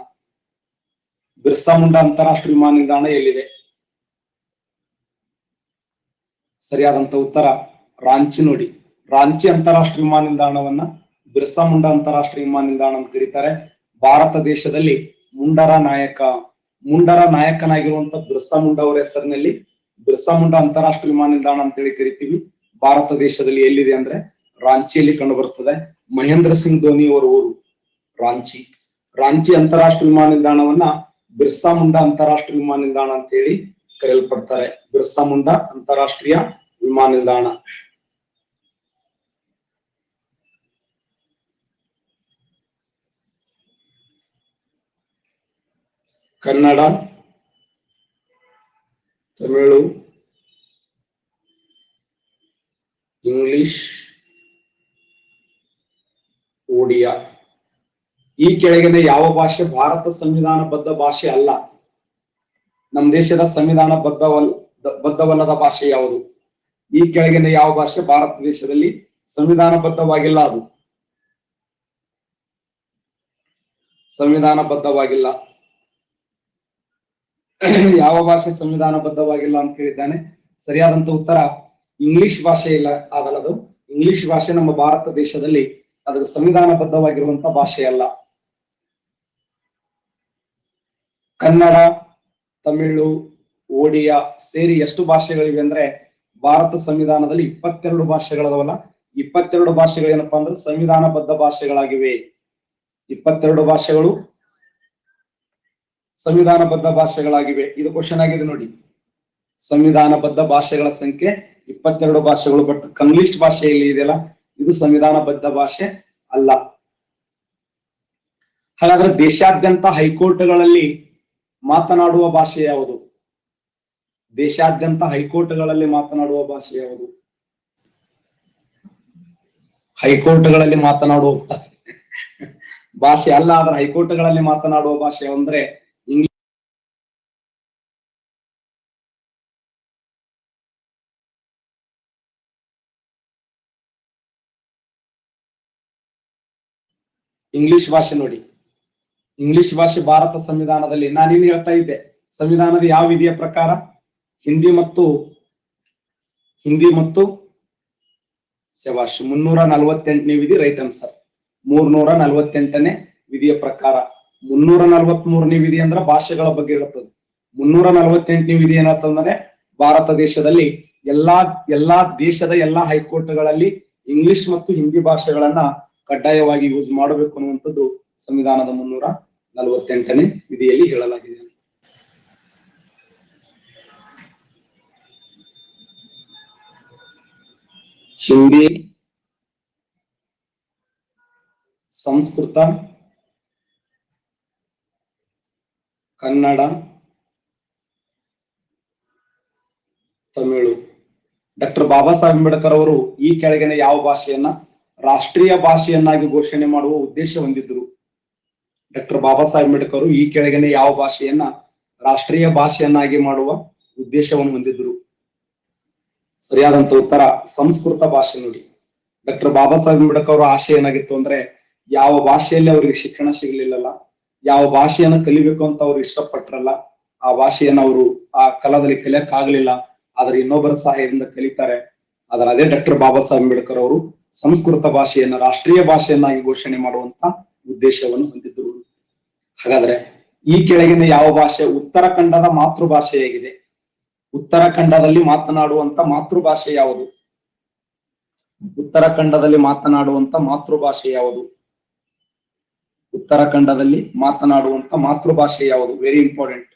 ಬಿರ್ಸಾ ಮುಂಡಾ ಅಂತಾರಾಷ್ಟ್ರೀಯ ವಿಮಾನ ನಿಲ್ದಾಣ ಎಲ್ಲಿದೆ? ಸರಿಯಾದಂತ ಉತ್ತರ ರಾಂಚಿ ನೋಡಿ. ರಾಂಚಿ ಅಂತಾರಾಷ್ಟ್ರೀಯ ವಿಮಾನ ನಿಲ್ದಾಣವನ್ನ ಬಿರ್ಸಾ ಮುಂಡಾ ಅಂತಾರಾಷ್ಟ್ರೀಯ ವಿಮಾನ ನಿಲ್ದಾಣ ಅಂತ ಕರೀತಾರೆ. ಭಾರತ ದೇಶದಲ್ಲಿ ಮುಂಡಾರ ನಾಯಕ ಮುಂಡರ ನಾಯಕನಾಗಿರುವಂತ ಬಿರ್ಸಾ ಮುಂಡಾ ಅವರ ಹೆಸರಿನಲ್ಲಿ ಬಿರ್ಸಾ ಮುಂಡಾ ಅಂತಾರಾಷ್ಟ್ರೀಯ ವಿಮಾನ ನಿಲ್ದಾಣ ಅಂತೇಳಿ ಕರಿತೀವಿ. ಭಾರತ ದೇಶದಲ್ಲಿ ಎಲ್ಲಿದೆ ಅಂದ್ರೆ ರಾಂಚಿಯಲ್ಲಿ ಕಂಡು ಬರ್ತದೆ. ಮಹೇಂದ್ರ ಸಿಂಗ್ ಧೋನಿ ಅವರ ಊರು ರಾಂಚಿ. ರಾಂಚಿ ಅಂತಾರಾಷ್ಟ್ರೀಯ ವಿಮಾನ ನಿಲ್ದಾಣವನ್ನ ಬಿರ್ಸಾ ಮುಂಡಾ ಅಂತಾರಾಷ್ಟ್ರೀಯ ವಿಮಾನ ನಿಲ್ದಾಣ ಅಂತ ಹೇಳಿ ಕರೆಯಲ್ಪಡ್ತಾರೆ. ಬಿರ್ಸಾ ಮುಂಡಾ ಅಂತಾರಾಷ್ಟ್ರೀಯ ವಿಮಾನ ನಿಲ್ದಾಣ. ಕನ್ನಡ, ತಮಿಳು, ಇಂಗ್ಲಿಷ್, ಒಡಿಯಾ ಈ ಕೆಳಗಿನ ಯಾವ ಭಾಷೆ ಭಾರತ ಸಂವಿಧಾನಬದ್ಧ ಭಾಷೆ ಅಲ್ಲ? ನಮ್ಮ ದೇಶದ ಸಂವಿಧಾನ ಬದ್ಧವಲ್ಲದ ಭಾಷೆ ಯಾವುದು? ಈ ಕೆಳಗಿನ ಯಾವ ಭಾಷೆ ಭಾರತ ದೇಶದಲ್ಲಿ ಸಂವಿಧಾನಬದ್ಧವಾಗಿಲ್ಲ? ಅದು ಸಂವಿಧಾನಬದ್ಧವಾಗಿಲ್ಲ. ಯಾವ ಭಾಷೆ ಸಂವಿಧಾನಬದ್ಧವಾಗಿಲ್ಲ ಅಂತ ಕೇಳಿದ್ದಾನೆ. ಸರಿಯಾದಂತ ಉತ್ತರ ಇಂಗ್ಲಿಷ್ ಭಾಷೆ ಇಲ್ಲ ಆಗಲ್ಲದು. ಇಂಗ್ಲಿಷ್ ಭಾಷೆ ನಮ್ಮ ಭಾರತ ದೇಶದಲ್ಲಿ ಅದರ ಸಂವಿಧಾನಬದ್ಧವಾಗಿರುವಂತ ಭಾಷೆ ಅಲ್ಲ. ಕನ್ನಡ, ತಮಿಳು, ಒಡಿಯಾ ಸೇರಿ ಎಷ್ಟು ಭಾಷೆಗಳಿವೆ ಅಂದ್ರೆ ಭಾರತ ಸಂವಿಧಾನದಲ್ಲಿ 22 ಭಾಷೆಗಳದವಲ್ಲ. 22 ಭಾಷೆಗಳು ಏನಪ್ಪಾ ಅಂದ್ರೆ ಸಂವಿಧಾನಬದ್ಧ ಭಾಷೆಗಳಾಗಿವೆ. 22 ಭಾಷೆಗಳು ಸಂವಿಧಾನಬದ್ಧ ಭಾಷೆಗಳಾಗಿವೆ. ಇದು ಕ್ವಶನ್ ಆಗಿದೆ ನೋಡಿ. ಸಂವಿಧಾನಬದ್ಧ ಭಾಷೆಗಳ ಸಂಖ್ಯೆ 22 ಭಾಷೆಗಳು. ಬಟ್ ಕಂಗ್ಲೀಷ್ ಭಾಷೆ ಇಲ್ಲಿ ಇದೆಯಲ್ಲ, ಇದು ಸಂವಿಧಾನಬದ್ಧ ಭಾಷೆ ಅಲ್ಲ. ಹಾಗಾದ್ರೆ ದೇಶಾದ್ಯಂತ ಹೈಕೋರ್ಟ್ಗಳಲ್ಲಿ ಮಾತನಾಡುವ ಭಾಷೆ ಯಾವುದು? ದೇಶಾದ್ಯಂತ ಹೈಕೋರ್ಟ್ಗಳಲ್ಲಿ ಮಾತನಾಡುವ ಭಾಷೆ ಯಾವುದು? ಹೈಕೋರ್ಟ್ಗಳಲ್ಲಿ ಮಾತನಾಡುವ ಭಾಷೆ ಅಲ್ಲ, ಆದ್ರೆ ಹೈಕೋರ್ಟ್ಗಳಲ್ಲಿ ಮಾತನಾಡುವ ಭಾಷೆ ಅಂದ್ರೆ ಇಂಗ್ಲಿಷ್ ಭಾಷೆ ನೋಡಿ. ಇಂಗ್ಲಿಷ್ ಭಾಷೆ ಭಾರತ ಸಂವಿಧಾನದಲ್ಲಿ, ನಾನೇನು ಹೇಳ್ತಾ ಇದ್ದೆ, ಸಂವಿಧಾನದ ಯಾವ ವಿಧಿಯ ಪ್ರಕಾರ? ಹಿಂದಿ ಮತ್ತು ಶಬಾಷ್ 348ನೇ ವಿಧಿ ರೈಟ್ ಆನ್ಸರ್. 348ನೇ ವಿಧಿಯ ಪ್ರಕಾರ. 343ನೇ ವಿಧಿ ಅಂದ್ರೆ ಭಾಷೆಗಳ ಬಗ್ಗೆ ಇರುತ್ತದೆ. 348ನೇ ವಿಧಿ ಏನಂತಂದ್ರೆ ಭಾರತ ದೇಶದಲ್ಲಿ ಎಲ್ಲಾ ದೇಶದ ಎಲ್ಲಾ ಹೈಕೋರ್ಟ್ಗಳಲ್ಲಿ ಇಂಗ್ಲಿಷ್ ಮತ್ತು ಹಿಂದಿ ಭಾಷೆಗಳನ್ನ ಕಡ್ಡಾಯವಾಗಿ ಯೂಸ್ ಮಾಡಬೇಕು ಅನ್ನುವಂಥದ್ದು ಸಂವಿಧಾನದ 348ನೇ ವಿಧಿಯಲ್ಲಿ ಹೇಳಲಾಗಿದೆ. ಹಿಂದಿ, ಸಂಸ್ಕೃತ, ಕನ್ನಡ, ತಮಿಳು. ಡಾಕ್ಟರ್ ಬಾಬಾ ಸಾಹೇಬ್ ಅಂಬೇಡ್ಕರ್ ಅವರು ಈ ಕೆಳಗಿನ ಯಾವ ಭಾಷೆಯನ್ನ ರಾಷ್ಟ್ರೀಯ ಭಾಷೆಯನ್ನಾಗಿ ಘೋಷಣೆ ಮಾಡುವ ಉದ್ದೇಶ ಹೊಂದಿದ್ರು? ಡಾಕ್ಟರ್ ಬಾಬಾ ಸಾಹೇಬ್ ಅಂಬೇಡ್ಕರ್ ಈ ಕೆಳಗಿನ ಯಾವ ಭಾಷೆಯನ್ನ ರಾಷ್ಟ್ರೀಯ ಭಾಷೆಯನ್ನಾಗಿ ಮಾಡುವ ಉದ್ದೇಶವನ್ನು ಹೊಂದಿದ್ರು? ಸರಿಯಾದಂತ ಉತ್ತರ ಸಂಸ್ಕೃತ ಭಾಷೆ ನೋಡಿ. ಡಾಕ್ಟರ್ ಬಾಬಾ ಸಾಹೇಬ್ ಅಂಬೇಡ್ಕರ್ ಅವರ ಆಶಯ ಏನಾಗಿತ್ತು ಅಂದ್ರೆ ಯಾವ ಭಾಷೆಯಲ್ಲಿ ಅವ್ರಿಗೆ ಶಿಕ್ಷಣ ಸಿಗ್ಲಿಲ್ಲಲ್ಲ, ಯಾವ ಭಾಷೆಯನ್ನು ಕಲಿಬೇಕು ಅಂತ ಅವ್ರು ಇಷ್ಟಪಟ್ರಲ್ಲ, ಆ ಭಾಷೆಯನ್ನು ಅವರು ಆ ಕಾಲದಲ್ಲಿ ಕಲಿಯಕ್ ಆಗ್ಲಿಲ್ಲ, ಆದ್ರೆ ಇನ್ನೊಬ್ಬರ ಸಹಾಯದಿಂದ ಕಲಿತಾರೆ. ಆದ್ರೆ ಅದೇ ಡಾಕ್ಟರ್ ಬಾಬಾ ಸಾಹೇಬ್ ಅಂಬೇಡ್ಕರ್ ಅವರು ಸಂಸ್ಕೃತ ಭಾಷೆಯನ್ನ ರಾಷ್ಟ್ರೀಯ ಭಾಷೆಯನ್ನಾಗಿ ಘೋಷಣೆ ಮಾಡುವಂತ ಉದ್ದೇಶವನ್ನು ಹೊಂದಿದ್ರು. ಹಾಗಾದ್ರೆ ಈ ಕೆಳಗಿನ ಯಾವ ಭಾಷೆ ಉತ್ತರಾಖಂಡದ ಮಾತೃಭಾಷೆಯಾಗಿದೆ? ಉತ್ತರಾಖಂಡದಲ್ಲಿ ಮಾತನಾಡುವಂತ ಮಾತೃಭಾಷೆ ಯಾವುದು? ಉತ್ತರಾಖಂಡದಲ್ಲಿ ಮಾತನಾಡುವಂತ ಮಾತೃಭಾಷೆ ಯಾವುದು? ಉತ್ತರಾಖಂಡದಲ್ಲಿ ಮಾತನಾಡುವಂತ ಮಾತೃಭಾಷೆ ಯಾವುದು? Very important.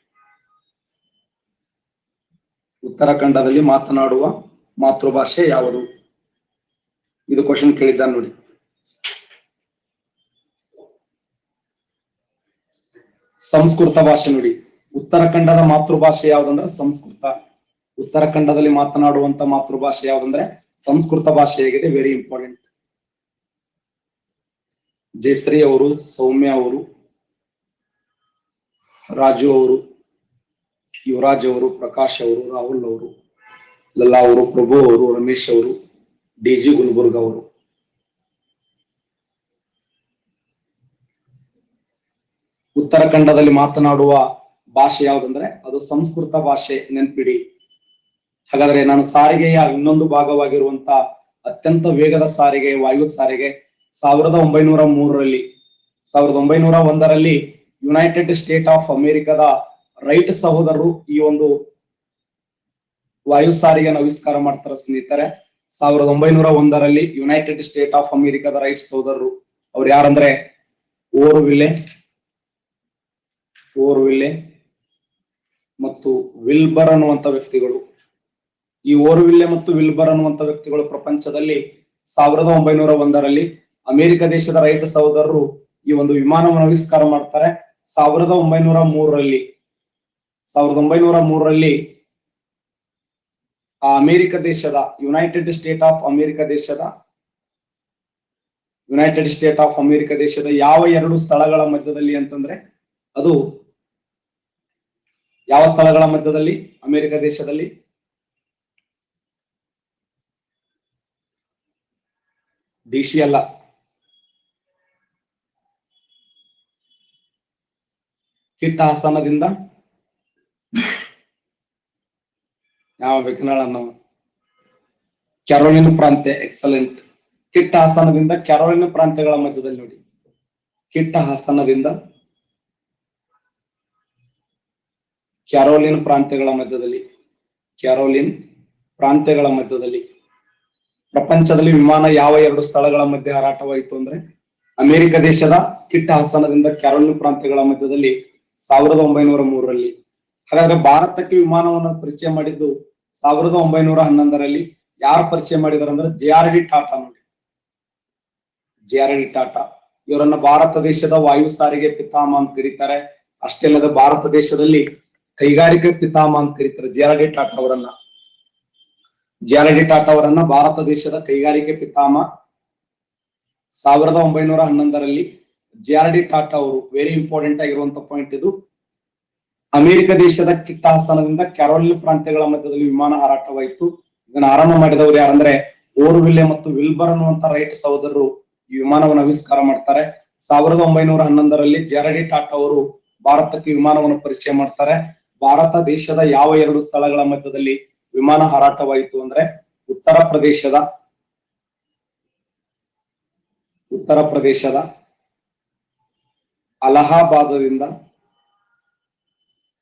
ಉತ್ತರಾಖಂಡದಲ್ಲಿ ಮಾತನಾಡುವ ಮಾತೃಭಾಷೆ ಯಾವುದು? ಇದು ಕ್ವಶನ್ ಕೇಳಿದ್ದ ನೋಡಿ. ಸಂಸ್ಕೃತ ಭಾಷೆ ನೋಡಿ. ಉತ್ತರಾಖಂಡದ ಮಾತೃಭಾಷೆ ಯಾವ್ದಂದ್ರೆ ಸಂಸ್ಕೃತ. ಉತ್ತರಾಖಂಡದಲ್ಲಿ ಮಾತನಾಡುವಂತ ಮಾತೃಭಾಷೆ ಯಾವ್ದಂದ್ರೆ ಸಂಸ್ಕೃತ ಭಾಷೆಯಾಗಿದೆ. Very important. ಜಯಶ್ರೀ ಅವರು, ಸೌಮ್ಯ ಅವರು, ರಾಜು ಅವರು, ಯುವರಾಜ್ ಅವರು, ಪ್ರಕಾಶ್ ಅವರು, ರಾಹುಲ್ ಅವರು, ಲಲ್ಲಾ ಅವರು, ಪ್ರಭು ಅವರು, ರಮೇಶ್ ಅವರು, ಡಿಜಿ ಗುಲ್ಬರ್ಗ ಅವರು. ಉತ್ತರಾಖಂಡದಲ್ಲಿ ಮಾತನಾಡುವ ಭಾಷೆ ಯಾವ್ದಂದ್ರೆ ಅದು ಸಂಸ್ಕೃತ ಭಾಷೆ, ನೆನ್ಪಿಡಿ. ಹಾಗಾದ್ರೆ ನಾನು ಸಾರಿಗೆಯ ಇನ್ನೊಂದು ಭಾಗವಾಗಿರುವಂತ ಅತ್ಯಂತ ವೇಗದ ಸಾರಿಗೆ ವಾಯು ಸಾರಿಗೆ 1903ರಲ್ಲಿ 1901ರಲ್ಲಿ ಯುನೈಟೆಡ್ ಸ್ಟೇಟ್ ಆಫ್ ಅಮೆರಿಕದ ರೈಟ್ ಸಹೋದರರು ಈ ಒಂದು ವಾಯು ಸಾರಿಗೆಯನ್ನು ಆವಿಷ್ಕಾರ ಮಾಡ್ತಾರೆ ಸ್ನೇಹಿತರೆ. 1901ರಲ್ಲಿ ಯುನೈಟೆಡ್ ಸ್ಟೇಟ್ ಆಫ್ ಅಮೆರಿಕಾದ ರೈಟ್ ಸಹೋದರರು ಅವ್ರು ಯಾರಂದ್ರೆ ಓರ್ವಿಲ್ಲೆ ಮತ್ತು ವಿಲ್ಬರ್ ಅನ್ನುವಂತ ವ್ಯಕ್ತಿಗಳು. ಈ ಓರ್ವಿಲ್ಲೆ ಮತ್ತು ವಿಲ್ಬರ್ ಅನ್ನುವಂತ ವ್ಯಕ್ತಿಗಳು ಪ್ರಪಂಚದಲ್ಲಿ 1901ರಲ್ಲಿ ಅಮೆರಿಕ ದೇಶದ ರೈಟ್ ಸಹೋದರರು ಈ ಒಂದು ವಿಮಾನವನ್ನು ಆವಿಷ್ಕಾರ ಮಾಡ್ತಾರೆ. 1903ರಲ್ಲಿ ಆ ಅಮೆರಿಕ ದೇಶದ ಯುನೈಟೆಡ್ ಸ್ಟೇಟ್ ಆಫ್ ಅಮೆರಿಕ ದೇಶದ ಯಾವ ಎರಡು ಸ್ಥಳಗಳ ಮಧ್ಯದಲ್ಲಿ ಅಂತಂದ್ರೆ ಅದು ಯಾವ ಸ್ಥಳಗಳ ಮಧ್ಯದಲ್ಲಿ? ಅಮೆರಿಕ ದೇಶದಲ್ಲಿ ಡಿಸಿ ಅಲ್ಲ, ಕಿಟ್ ಹಾಸನದಿಂದ ಯಾವ ವಿಕನಾಳ ಕ್ಯಾರೋಲಿನ್ ಪ್ರಾಂತ್ಯ. ಎಕ್ಸಲೆಂಟ್. ಕಿಟ್ ಹಾಸನದಿಂದ ಕ್ಯಾರೋಲಿನ್ ಪ್ರಾಂತ್ಯಗಳ ಮಧ್ಯದಲ್ಲಿ ನೋಡಿ. ಕಿಟ್ ಹಾಸನದಿಂದ ಕ್ಯಾರೋಲಿನ್ ಪ್ರಾಂತ್ಯಗಳ ಮಧ್ಯದಲ್ಲಿ ಪ್ರಪಂಚದಲ್ಲಿ ವಿಮಾನ ಯಾವ ಎರಡು ಸ್ಥಳಗಳ ಮಧ್ಯೆ ಹಾರಾಟವಾಯಿತು ಅಂದ್ರೆ ಅಮೆರಿಕ ದೇಶದ ಕಿಟ್ ಹಾಸನದಿಂದ ಕ್ಯಾರೋಲಿನ್ ಪ್ರಾಂತ್ಯಗಳ ಮಧ್ಯದಲ್ಲಿ 1903ರಲ್ಲಿ. ಹಾಗಾದ್ರೆ ಭಾರತಕ್ಕೆ ವಿಮಾನವನ್ನು ಪರಿಚಯ ಮಾಡಿದ್ದು 1911ರಲ್ಲಿ. ಯಾರು ಪರಿಚಯ ಮಾಡಿದಾರೆ ಅಂದ್ರೆ JRD ಟಾಟಾ ನೋಡಿ. JRD ಟಾಟಾ ಇವರನ್ನ ಭಾರತ ದೇಶದ ವಾಯು ಸಾರಿಗೆ ಪಿತಾಮಹ ಅಂತ ಕರೀತಾರೆ. ಅಷ್ಟೇ ಅಲ್ಲದೆ ಭಾರತ ದೇಶದಲ್ಲಿ ಕೈಗಾರಿಕಾ ಪಿತಾಮಹ ಅಂತ ಕರೀತಾರೆ. JRD ಟಾಟಾ ಅವರನ್ನ ಭಾರತ ದೇಶದ ಕೈಗಾರಿಕೆ ಪಿತಾಮಹ. 1911ರಲ್ಲಿ JRD ಟಾಟಾ ಅವರು, ವೆರಿ ಇಂಪಾರ್ಟೆಂಟ್ ಆಗಿರುವಂತ ಪಾಯಿಂಟ್ ಇದು, ಅಮೆರಿಕ ದೇಶದ ಕಿಟ್ ಹಾಸನದಿಂದ ಕ್ಯಾರೋಲಿನ್ ಪ್ರಾಂತ್ಯಗಳ ಮಧ್ಯದಲ್ಲಿ ವಿಮಾನ ಹಾರಾಟವಾಯಿತು. ಇದನ್ನ ಆರಂಭ ಮಾಡಿದವರು ಯಾರಂದ್ರೆ ಓರ್ವಿಲ್ಲೆ ಮತ್ತು ವಿಲ್ಬರ್ ಅನ್ನುವಂತ ರೈಟ್ ಸಹೋದರರು ಈ ವಿಮಾನವನ್ನು ಆವಿಷ್ಕಾರ ಮಾಡ್ತಾರೆ. 1911ರಲ್ಲಿ JRD ಟಾಟಾ ಅವರು ಭಾರತಕ್ಕೆ ವಿಮಾನವನ್ನು ಪರಿಚಯ ಮಾಡ್ತಾರೆ. ಭಾರತ ದೇಶದ ಯಾವ ಎರಡು ಸ್ಥಳಗಳ ಮಧ್ಯದಲ್ಲಿ ವಿಮಾನ ಹಾರಾಟವಾಯಿತು ಅಂದ್ರೆ ಉತ್ತರ ಪ್ರದೇಶದ ಅಲಹಾಬಾದದಿಂದ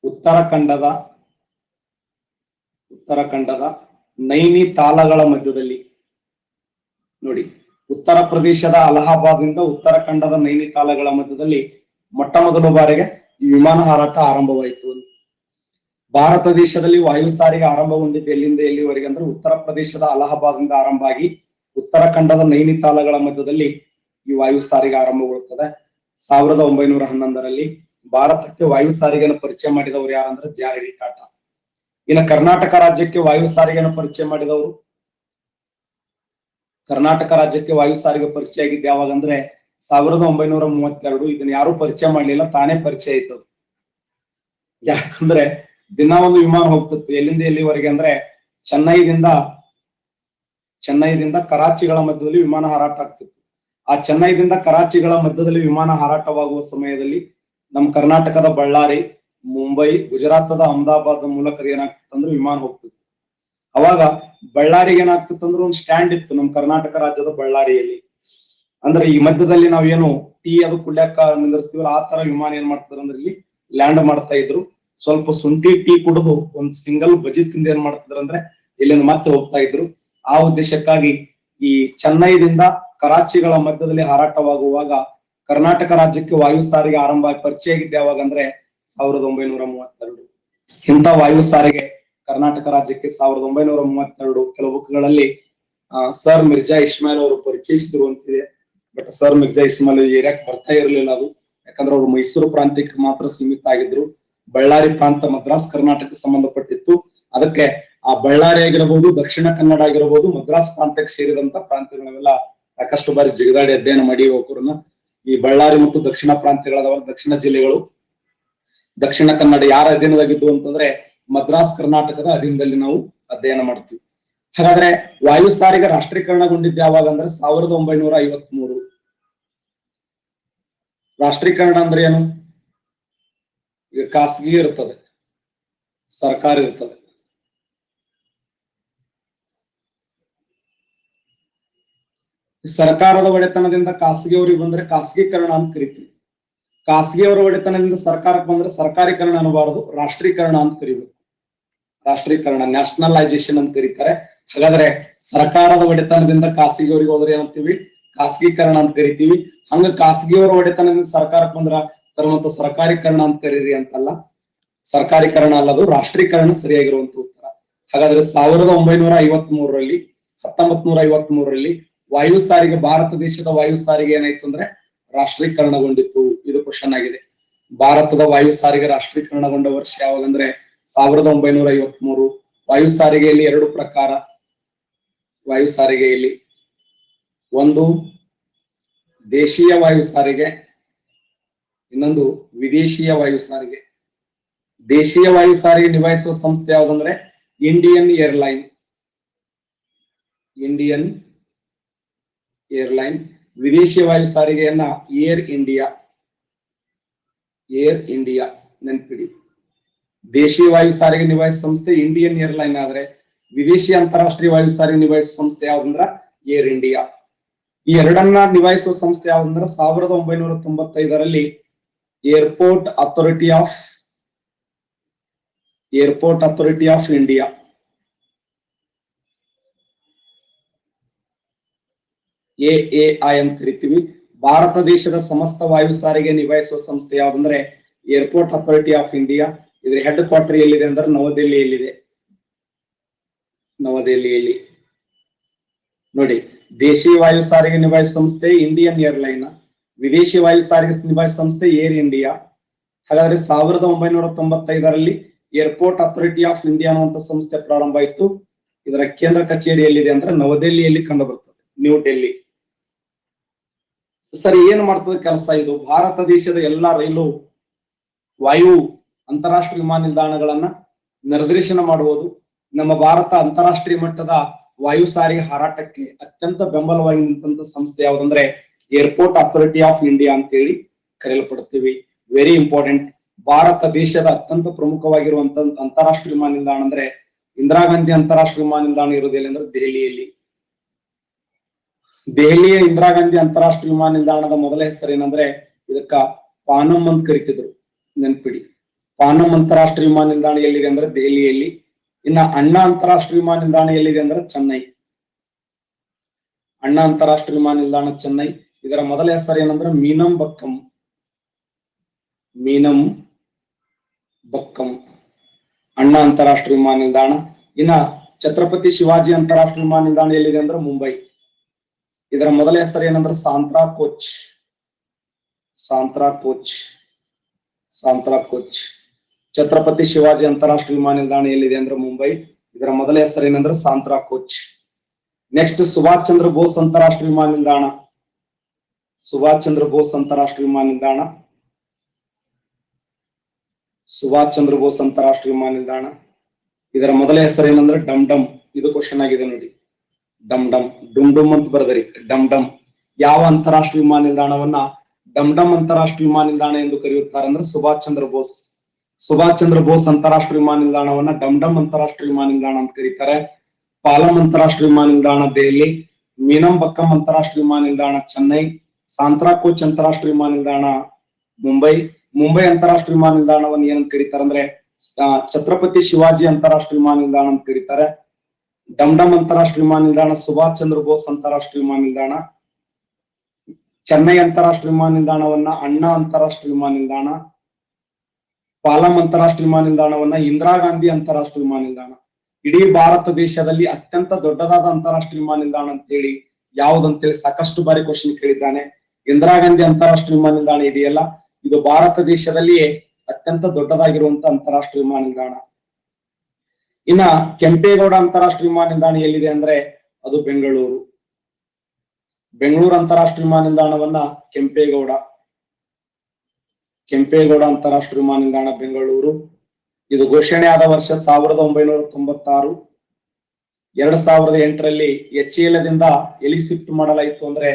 ಉತ್ತರಾಖಂಡದ ನೈನಿತಾಲಗಳ ಮಧ್ಯದಲ್ಲಿ ನೋಡಿ. ಉತ್ತರ ಪ್ರದೇಶದ ಅಲಹಾಬಾದ್ನಿಂದ ಉತ್ತರಾಖಂಡದ ನೈನಿತಾಲಗಳ ಮಧ್ಯದಲ್ಲಿ ಮೊಟ್ಟ ಮೊದಲ ಬಾರಿಗೆ ಈ ವಿಮಾನ ಹಾರಾಟ ಆರಂಭವಾಯಿತು. ಭಾರತ ದೇಶದಲ್ಲಿ ವಾಯು ಸಾರಿಗೆ ಆರಂಭಗೊಂಡಿದ್ದು ಎಲ್ಲಿಂದ ಎಲ್ಲಿವರೆಗೆ ಅಂದ್ರೆ ಉತ್ತರ ಪ್ರದೇಶದ ಅಲಹಾಬಾದ್ನಿಂದ ಆರಂಭ ಆಗಿ ಉತ್ತರಾಖಂಡದ ನೈನಿತಾಲಗಳ ಮಧ್ಯದಲ್ಲಿ ಈ ವಾಯು ಸಾರಿಗೆ ಆರಂಭಗೊಳ್ಳುತ್ತದೆ. 1911ರಲ್ಲಿ ಭಾರತಕ್ಕೆ ವಾಯು ಸಾರಿಗೆಯನ್ನು ಪರಿಚಯ ಮಾಡಿದವರು ಯಾರಂದ್ರೆ JRD ಟಾಟಾ. ಇನ್ನು ಕರ್ನಾಟಕ ರಾಜ್ಯಕ್ಕೆ ವಾಯು ಸಾರಿಗೆಯನ್ನು ಪರಿಚಯ ಮಾಡಿದವರು, ಕರ್ನಾಟಕ ರಾಜ್ಯಕ್ಕೆ ವಾಯು ಸಾರಿಗೆ ಪರಿಚಯ ಆಗಿದ್ದು ಯಾವಾಗ ಅಂದ್ರೆ 1932. ಇದನ್ನ ಯಾರು ಪರಿಚಯ ಮಾಡ್ಲಿಲ್ಲ, ತಾನೇ ಪರಿಚಯ ಆಯ್ತು. ಯಾಕಂದ್ರೆ ದಿನ ಒಂದು ವಿಮಾನ ಹೋಗ್ತಿತ್ತು. ಎಲ್ಲಿಂದ ಎಲ್ಲಿವರೆಗೆ ಅಂದ್ರೆ ಚೆನ್ನೈದಿಂದ ಕರಾಚಿಗಳ ಮಧ್ಯದಲ್ಲಿ ವಿಮಾನ ಹಾರಾಟ ಆಗ್ತಿತ್ತು. ಆ ಚೆನ್ನೈದಿಂದ ಕರಾಚಿಗಳ ಮಧ್ಯದಲ್ಲಿ ವಿಮಾನ ಹಾರಾಟವಾಗುವ ಸಮಯದಲ್ಲಿ ನಮ್ಮ ಕರ್ನಾಟಕದ ಬಳ್ಳಾರಿ, ಮುಂಬೈ, ಗುಜರಾತದ ಅಹಮದಾಬಾದ್ ಮೂಲಕ ಏನಾಗ್ತಿತ್ತಂದ್ರೆ ವಿಮಾನ ಹೋಗ್ತಿತ್ತು. ಅವಾಗ ಬಳ್ಳಾರಿಗೆ ಏನಾಗ್ತಿತ್ತಂದ್ರೆ ಒಂದು ಸ್ಟ್ಯಾಂಡ್ ಇತ್ತು ನಮ್ಮ ಕರ್ನಾಟಕ ರಾಜ್ಯದ ಬಳ್ಳಾರಿಯಲ್ಲಿ. ಅಂದ್ರೆ ಈ ಮಧ್ಯದಲ್ಲಿ ನಾವೇನು ಟೀ ಅದು ಕುಡ್ಯಾಕ ನಿಂದಿರ್ತೀವಲ್ಲ, ಆ ತರ ವಿಮಾನ ಏನ್ ಮಾಡ್ತಾರೆ ಅಂದ್ರೆ ಇಲ್ಲಿ ಲ್ಯಾಂಡ್ ಮಾಡ್ತಾ ಇದ್ರು. ಸ್ವಲ್ಪ ಶುಂಠಿ ಟೀ ಕುಡಿದು ಒಂದು ಸಿಂಗಲ್ ಬಜಿ ತಿಂದು ಏನ್ ಮಾಡ್ತಿದ್ರು ಅಂದ್ರೆ ಇಲ್ಲಿಂದ ಮತ್ತೆ ಹೋಗ್ತಾ ಇದ್ರು. ಆ ಉದ್ದೇಶಕ್ಕಾಗಿ ಈ ಚೆನ್ನೈದಿಂದ ಕರಾಚಿಗಳ ಮಧ್ಯದಲ್ಲಿ ಹಾರಾಟವಾಗುವಾಗ ಕರ್ನಾಟಕ ರಾಜ್ಯಕ್ಕೆ ವಾಯು ಸಾರಿಗೆ ಆರಂಭ ಪರಿಚಯ ಆಗಿದ್ದೆ ಯಾವಾಗ ಅಂದ್ರೆ 1932. ಇಂಥ ವಾಯು ಸಾರಿಗೆ ಕರ್ನಾಟಕ ರಾಜ್ಯಕ್ಕೆ 1932 ಕೆಲವು ಬುಕ್ಗಳಲ್ಲಿ ಸರ್ ಮಿರ್ಜಾ ಇಸ್ಮಾಯಿಲ್ ಅವರು ಪರಿಚಯಿಸಿದ್ರು ಅಂತಿದೆ. ಬಟ್ ಸರ್ ಮಿರ್ಜಾ ಇಸ್ಮಾಯಿಲ್ ಏರಿಯಾಕ್ ಬರ್ತಾ ಇರಲಿಲ್ಲ ಅದು, ಯಾಕಂದ್ರೆ ಅವರು ಮೈಸೂರು ಪ್ರಾಂತ್ಯಕ್ಕೆ ಮಾತ್ರ ಸೀಮಿತ ಆಗಿದ್ರು. ಬಳ್ಳಾರಿ ಪ್ರಾಂತ ಮದ್ರಾಸ್ ಕರ್ನಾಟಕಕ್ಕೆ ಸಂಬಂಧಪಟ್ಟಿತ್ತು. ಅದಕ್ಕೆ ಆ ಬಳ್ಳಾರಿ ಆಗಿರಬಹುದು, ದಕ್ಷಿಣ ಕನ್ನಡ ಆಗಿರಬಹುದು, ಮದ್ರಾಸ್ ಪ್ರಾಂತ್ಯಕ್ಕೆ ಸೇರಿದಂತ ಪ್ರಾಂತ್ಯಗಳನ್ನೆಲ್ಲ ಸಾಕಷ್ಟು ಬಾರಿ ಜಿಗದಾಡಿ ಅಧ್ಯಯನ ಮಾಡಿ ಹೋಗೋರನ್ನ. ಈ ಬಳ್ಳಾರಿ ಮತ್ತು ದಕ್ಷಿಣ ಪ್ರಾಂತ್ಯಗಳಾದ ದಕ್ಷಿಣ ಜಿಲ್ಲೆಗಳು, ದಕ್ಷಿಣ ಕನ್ನಡ ಯಾರ ಅಧೀನದಾಗಿದ್ದು ಅಂತಂದ್ರೆ ಮದ್ರಾಸ್ ಕರ್ನಾಟಕದ ಅಧೀನದಲ್ಲಿ ನಾವು ಅಧ್ಯಯನ ಮಾಡ್ತೀವಿ. ಹಾಗಾದ್ರೆ ವಾಯು ಸಾರಿಗೆ ರಾಷ್ಟ್ರೀಕರಣಗೊಂಡಿದ್ದು ಯಾವಾಗ ಅಂದ್ರೆ 1953. ರಾಷ್ಟ್ರೀಕರಣ ಅಂದ್ರೆ ಏನು? ಈಗ ಖಾಸಗಿ ಇರ್ತದೆ, ಸರ್ಕಾರ ಇರ್ತದೆ. ಸರ್ಕಾರದ ಒಡೆತನದಿಂದ ಖಾಸಗಿಯವರಿಗೆ ಬಂದ್ರೆ ಖಾಸಗೀಕರಣ ಅಂತ ಕರಿತೀವಿ. ಖಾಸಗಿಯವರ ಒಡೆತನದಿಂದ ಸರ್ಕಾರಕ್ಕೆ ಬಂದ್ರೆ ಸರ್ಕಾರೀಕರಣ ಅನ್ನಬಾರದು, ರಾಷ್ಟ್ರೀಕರಣ ಅಂತ ಕರಿಬೇಕು. ರಾಷ್ಟ್ರೀಕರಣ, ನ್ಯಾಷನಲೈಸೇಷನ್ ಅಂತ ಕರೀತಾರೆ. ಹಾಗಾದ್ರೆ ಸರ್ಕಾರದ ಒಡೆತನದಿಂದ ಖಾಸಗಿಯವರಿಗೆ ಹೋದ್ರೆ ಏನಂತೀವಿ? ಖಾಸಗೀಕರಣ ಅಂತ ಕರಿತೀವಿ. ಹಂಗ ಖಾಸಗಿಯವರ ಒಡೆತನದಿಂದ ಸರ್ಕಾರಕ್ಕೆ ಬಂದ್ರ ಸರ್ ಮತ್ತು ಸರ್ಕಾರೀಕರಣ ಅಂತ ಕರೀರಿ ಅಂತಲ್ಲ. ಸರ್ಕಾರೀಕರಣ ಅಲ್ಲದು, ರಾಷ್ಟ್ರೀಕರಣ ಸರಿಯಾಗಿರುವಂತ ಉತ್ತರ. ಹಾಗಾದ್ರೆ 1953ರಲ್ಲಿ 1953ರಲ್ಲಿ ವಾಯು ಸಾರಿಗೆ, ಭಾರತ ದೇಶದ ವಾಯು ಸಾರಿಗೆ ಏನಾಯ್ತು ಅಂದ್ರೆ ರಾಷ್ಟ್ರೀಕರಣಗೊಂಡಿತ್ತು. ಇದು ಕ್ವಶನ್ ಆಗಿದೆ. ಭಾರತದ ವಾಯು ಸಾರಿಗೆ ರಾಷ್ಟ್ರೀಕರಣಗೊಂಡ ವರ್ಷ ಯಾವಾಗಂದ್ರೆ 1953. ವಾಯು ಸಾರಿಗೆಯಲ್ಲಿ 2 ಪ್ರಕಾರ. ವಾಯು ಸಾರಿಗೆಯಲ್ಲಿ ಒಂದು ದೇಶೀಯ ವಾಯು ಸಾರಿಗೆ, ಇನ್ನೊಂದು ವಿದೇಶೀಯ ವಾಯು ಸಾರಿಗೆ. ದೇಶೀಯ ವಾಯು ಸಾರಿಗೆ ನಿಭಾಯಿಸುವ ಸಂಸ್ಥೆ ಯಾವ್ದಂದ್ರೆ ಇಂಡಿಯನ್ ಏರ್ಲೈನ್. Indian airline. ವಿದೇಶಿ ವಾಯು ಸಾರಿಗೆಯನ್ನ ಏರ್ ಇಂಡಿಯಾ. ಏರ್ ಇಂಡಿಯಾ ನೆನ್ಪಿಡಿ. ದೇಶಿ ವಾಯು ಸಾರಿಗೆ ನಿಭಾಯಿಸುವ ಸಂಸ್ಥೆ ಇಂಡಿಯನ್ ಏರ್ಲೈನ್ ಆದ್ರೆ ವಿದೇಶಿ ಅಂತಾರಾಷ್ಟ್ರೀಯ ವಾಯು ಸಾರಿಗೆ ನಿಭಾಯಿಸುವ ಸಂಸ್ಥೆ ಯಾವ್ದಂದ್ರ ಏರ್ ಇಂಡಿಯಾ. ಈ ಎರಡನ್ನ ನಿಭಾಯಿಸುವ ಸಂಸ್ಥೆ ಯಾವ್ದಂದ್ರ 1995ರಲ್ಲಿ airport authority of India. AAI ಅಂತ ಕರಿತೀವಿ. ಭಾರತ ದೇಶದ ಸಮಸ್ತ ವಾಯು ಸಾರಿಗೆ ನಿಭಾಯಿಸುವ ಸಂಸ್ಥೆ ಯಾವ್ದಂದ್ರೆ ಏರ್ಪೋರ್ಟ್ ಅಥಾರಿಟಿ ಆಫ್ ಇಂಡಿಯಾ. ಇದ್ರ ಹೆಡ್ ಕ್ವಾರ್ಟರ್ ಎಲ್ಲಿದೆ ಅಂದ್ರೆ ನವದೆಹಲಿಯಲ್ಲಿದೆ. ನವದೆಹಲಿಯಲ್ಲಿ ನೋಡಿ, ದೇಶಿ ವಾಯು ಸಾರಿಗೆ ನಿಭಾಯಿಸುವ ಸಂಸ್ಥೆ ಇಂಡಿಯನ್ ಏರ್ಲೈನ್, ವಿದೇಶಿ ವಾಯು ಸಾರಿಗೆ ನಿಭಾಯಿಸುವ ಸಂಸ್ಥೆ ಏರ್ ಇಂಡಿಯಾ. ಹಾಗಾದ್ರೆ 1995ರಲ್ಲಿ ಏರ್ಪೋರ್ಟ್ ಅಥಾರಿಟಿ ಆಫ್ ಇಂಡಿಯಾ ಅನ್ನುವಂತ ಸಂಸ್ಥೆ ಪ್ರಾರಂಭ ಆಯಿತು. ಇದರ ಕೇಂದ್ರ ಕಚೇರಿ ಎಲ್ಲಿದೆ ಅಂದ್ರೆ ನವದೆಹಲಿಯಲ್ಲಿ ಕಂಡು ಬರ್ತದೆ, ನ್ಯೂ ಡೆಲ್ಲಿ. ಸರಿ, ಏನ್ ಮಾಡ್ತದೆ ಕೆಲಸ ಇದು? ಭಾರತ ದೇಶದ ಎಲ್ಲಾ ರೈಲು, ವಾಯು ಅಂತಾರಾಷ್ಟ್ರೀಯ ವಿಮಾನ ನಿಲ್ದಾಣಗಳನ್ನ ನಿರ್ದೇಶನ ಮಾಡುವುದು. ನಮ್ಮ ಭಾರತ ಅಂತಾರಾಷ್ಟ್ರೀಯ ಮಟ್ಟದ ವಾಯು ಸಾರಿಗೆ ಹಾರಾಟಕ್ಕೆ ಅತ್ಯಂತ ಬೆಂಬಲವಾಗಿ ನಿಂತ ಸಂಸ್ಥೆ ಯಾವ್ದಂದ್ರೆ ಏರ್ಪೋರ್ಟ್ ಅಥಾರಿಟಿ ಆಫ್ ಇಂಡಿಯಾ ಅಂತ ಹೇಳಿ ಕರೆಯಲ್ಪಡ್ತೀವಿ. Very important. ಭಾರತ ದೇಶದ ಅತ್ಯಂತ ಪ್ರಮುಖವಾಗಿರುವಂತ ಅಂತಾರಾಷ್ಟ್ರೀಯ ವಿಮಾನ ನಿಲ್ದಾಣ ಅಂದ್ರೆ ಇಂದಿರಾ ಗಾಂಧಿ ಅಂತಾರಾಷ್ಟ್ರೀಯ ವಿಮಾನ ನಿಲ್ದಾಣ ಇರುವುದಿಲ್ಲ ಅಂದ್ರೆ ದೆಹಲಿಯಲ್ಲಿ. ದೆಹಲಿಯ ಇಂದಿರಾ ಗಾಂಧಿ ಅಂತಾರಾಷ್ಟ್ರೀಯ ವಿಮಾನ ನಿಲ್ದಾಣದ ಮೊದಲ ಹೆಸರು ಏನಂದ್ರೆ ಇದಕ್ಕ ಪಾನಂ ಅಂತ ಕರಿತಿದ್ರು, ನೆನ್ಪಿಡಿ. ಪಾನಂ ಅಂತಾರಾಷ್ಟ್ರೀಯ ವಿಮಾನ ನಿಲ್ದಾಣ ಎಲ್ಲಿದೆ ಅಂದ್ರೆ ದೆಹಲಿಯಲ್ಲಿ. ಇನ್ನ ಅಣ್ಣಾ ಅಂತಾರಾಷ್ಟ್ರೀಯ ವಿಮಾನ ನಿಲ್ದಾಣ ಎಲ್ಲಿದೆ ಅಂದ್ರೆ ಚೆನ್ನೈ. ಅಣ್ಣಾ ಅಂತಾರಾಷ್ಟ್ರೀಯ ವಿಮಾನ ನಿಲ್ದಾಣ ಚೆನ್ನೈ. ಇದರ ಮೊದಲ ಹೆಸರು ಏನಂದ್ರೆ ಮೀನಂ ಬಕ್ಕಂ ಅಣ್ಣಾ ಅಂತಾರಾಷ್ಟ್ರೀಯ ವಿಮಾನ ನಿಲ್ದಾಣ. ಇನ್ನ ಛತ್ರಪತಿ ಶಿವಾಜಿ ಅಂತಾರಾಷ್ಟ್ರೀಯ ವಿಮಾನ ನಿಲ್ದಾಣ ಎಲ್ಲಿದೆ ಅಂದ್ರೆ ಮುಂಬೈ. ಇದರ ಮೊದಲ ಹೆಸರು ಏನಂದ್ರೆ ಸಾಂತ್ರಾ ಕೋಚ್. ಛತ್ರಪತಿ ಶಿವಾಜಿ ಅಂತಾರಾಷ್ಟ್ರೀಯ ವಿಮಾನ ನಿಲ್ದಾಣ ಎಲ್ಲಿದೆ ಅಂದ್ರೆ ಮುಂಬೈ. ಇದರ ಮೊದಲ ಹೆಸರು ಏನಂದ್ರೆ ಸಾಂತ್ರಾ ಕೋಚ್. ನೆಕ್ಸ್ಟ್ ಸುಭಾಷ್ ಚಂದ್ರ ಬೋಸ್ ಅಂತಾರಾಷ್ಟ್ರೀಯ ವಿಮಾನ ನಿಲ್ದಾಣ. ಸುಭಾಷ್ ಚಂದ್ರ ಬೋಸ್ ಅಂತಾರಾಷ್ಟ್ರೀಯ ವಿಮಾನ ನಿಲ್ದಾಣ. ಇದರ ಮೊದಲ ಹೆಸರು ಏನಂದ್ರೆ ಡಮ್. ಇದು ಕ್ವಶನ್ ಆಗಿದೆ ನೋಡಿ. ಡುಮ್ ಅಂತ ಬರೆದರಿ. ಡಮ್. ಯಾವ ಅಂತಾರಾಷ್ಟ್ರೀಯ ವಿಮಾನ ನಿಲ್ದಾಣವನ್ನ ಡಮ್ ಅಂತಾರಾಷ್ಟ್ರೀಯ ವಿಮಾನ ನಿಲ್ದಾಣ ಎಂದು ಕರೆಯುತ್ತಾರೆ ಅಂದ್ರೆ ಸುಭಾಷ್ ಚಂದ್ರ ಬೋಸ್ ಅಂತಾರಾಷ್ಟ್ರೀಯ ವಿಮಾನ ನಿಲ್ದಾಣವನ್ನ ಡಮ್ ಅಂತಾರಾಷ್ಟ್ರೀಯ ವಿಮಾನ ನಿಲ್ದಾಣ ಅಂತ ಕರೀತಾರೆ. ಪಾಲಂ ಅಂತಾರಾಷ್ಟ್ರೀಯ ವಿಮಾನ ನಿಲ್ದಾಣ ದೆಹಲಿ, ಮೀನಂ ಬಕ್ಕಂ ಅಂತಾರಾಷ್ಟ್ರೀಯ ವಿಮಾನ ನಿಲ್ದಾಣ ಚೆನ್ನೈ, ಸಾಂತ್ರಾ ಕೋಚ್ ಅಂತಾರಾಷ್ಟ್ರೀಯ ವಿಮಾನ ನಿಲ್ದಾಣ ಮುಂಬೈ ಅಂತಾರಾಷ್ಟ್ರೀಯ ವಿಮಾನ ನಿಲ್ದಾಣವನ್ನು ಏನಂತ ಕರೀತಾರೆ ಅಂದ್ರೆ ಛತ್ರಪತಿ ಶಿವಾಜಿ ಅಂತಾರಾಷ್ಟ್ರೀಯ ವಿಮಾನ ನಿಲ್ದಾಣ ಅಂತ ಕರೀತಾರೆ. ಡಮ್ ಅಂತಾರಾಷ್ಟ್ರೀಯ ವಿಮಾನ ನಿಲ್ದಾಣ ಸುಭಾಷ್ ಚಂದ್ರ ಬೋಸ್ ಅಂತಾರಾಷ್ಟ್ರೀಯ ವಿಮಾನ ನಿಲ್ದಾಣ. ಚೆನ್ನೈ ಅಂತಾರಾಷ್ಟ್ರೀಯ ವಿಮಾನ ನಿಲ್ದಾಣವನ್ನ ಅಣ್ಣಾ ಅಂತಾರಾಷ್ಟ್ರೀಯ ವಿಮಾನ ನಿಲ್ದಾಣ. ಪಾಲಂ ಅಂತಾರಾಷ್ಟ್ರೀಯ ವಿಮಾನ ನಿಲ್ದಾಣವನ್ನ ಇಂದಿರಾ ಗಾಂಧಿ ಅಂತಾರಾಷ್ಟ್ರೀಯ ವಿಮಾನ ನಿಲ್ದಾಣ. ಇಡೀ ಭಾರತ ದೇಶದಲ್ಲಿ ಅತ್ಯಂತ ದೊಡ್ಡದಾದ ಅಂತಾರಾಷ್ಟ್ರೀಯ ವಿಮಾನ ನಿಲ್ದಾಣ ಅಂತೇಳಿ ಯಾವುದಂತೇಳಿ ಸಾಕಷ್ಟು ಬಾರಿ ಕ್ವಶನ್ ಕೇಳಿದ್ದಾನೆ. ಇಂದಿರಾ ಗಾಂಧಿ ಅಂತಾರಾಷ್ಟ್ರೀಯ ವಿಮಾನ ನಿಲ್ದಾಣ ಇದೆಯಲ್ಲ, ಇದು ಭಾರತ ದೇಶದಲ್ಲಿಯೇ ಅತ್ಯಂತ ದೊಡ್ಡದಾಗಿರುವಂತ ಅಂತಾರಾಷ್ಟ್ರೀಯ ವಿಮಾನ ನಿಲ್ದಾಣ. ಇನ್ನ ಕೆಂಪೇಗೌಡ ಅಂತಾರಾಷ್ಟ್ರೀಯ ವಿಮಾನ ನಿಲ್ದಾಣ ಎಲ್ಲಿದೆ ಅಂದ್ರೆ ಅದು ಬೆಂಗಳೂರು ಅಂತಾರಾಷ್ಟ್ರೀಯ ವಿಮಾನ ನಿಲ್ದಾಣವನ್ನ ಕೆಂಪೇಗೌಡ ಅಂತಾರಾಷ್ಟ್ರೀಯ ವಿಮಾನ ನಿಲ್ದಾಣ ಬೆಂಗಳೂರು. ಇದು ಘೋಷಣೆ ಆದ ವರ್ಷ 1996. 2008ರಲ್ಲಿ HALದಿಂದ ಎಲ್ಲಿ ಶಿಫ್ಟ್ ಮಾಡಲಾಯಿತು ಅಂದ್ರೆ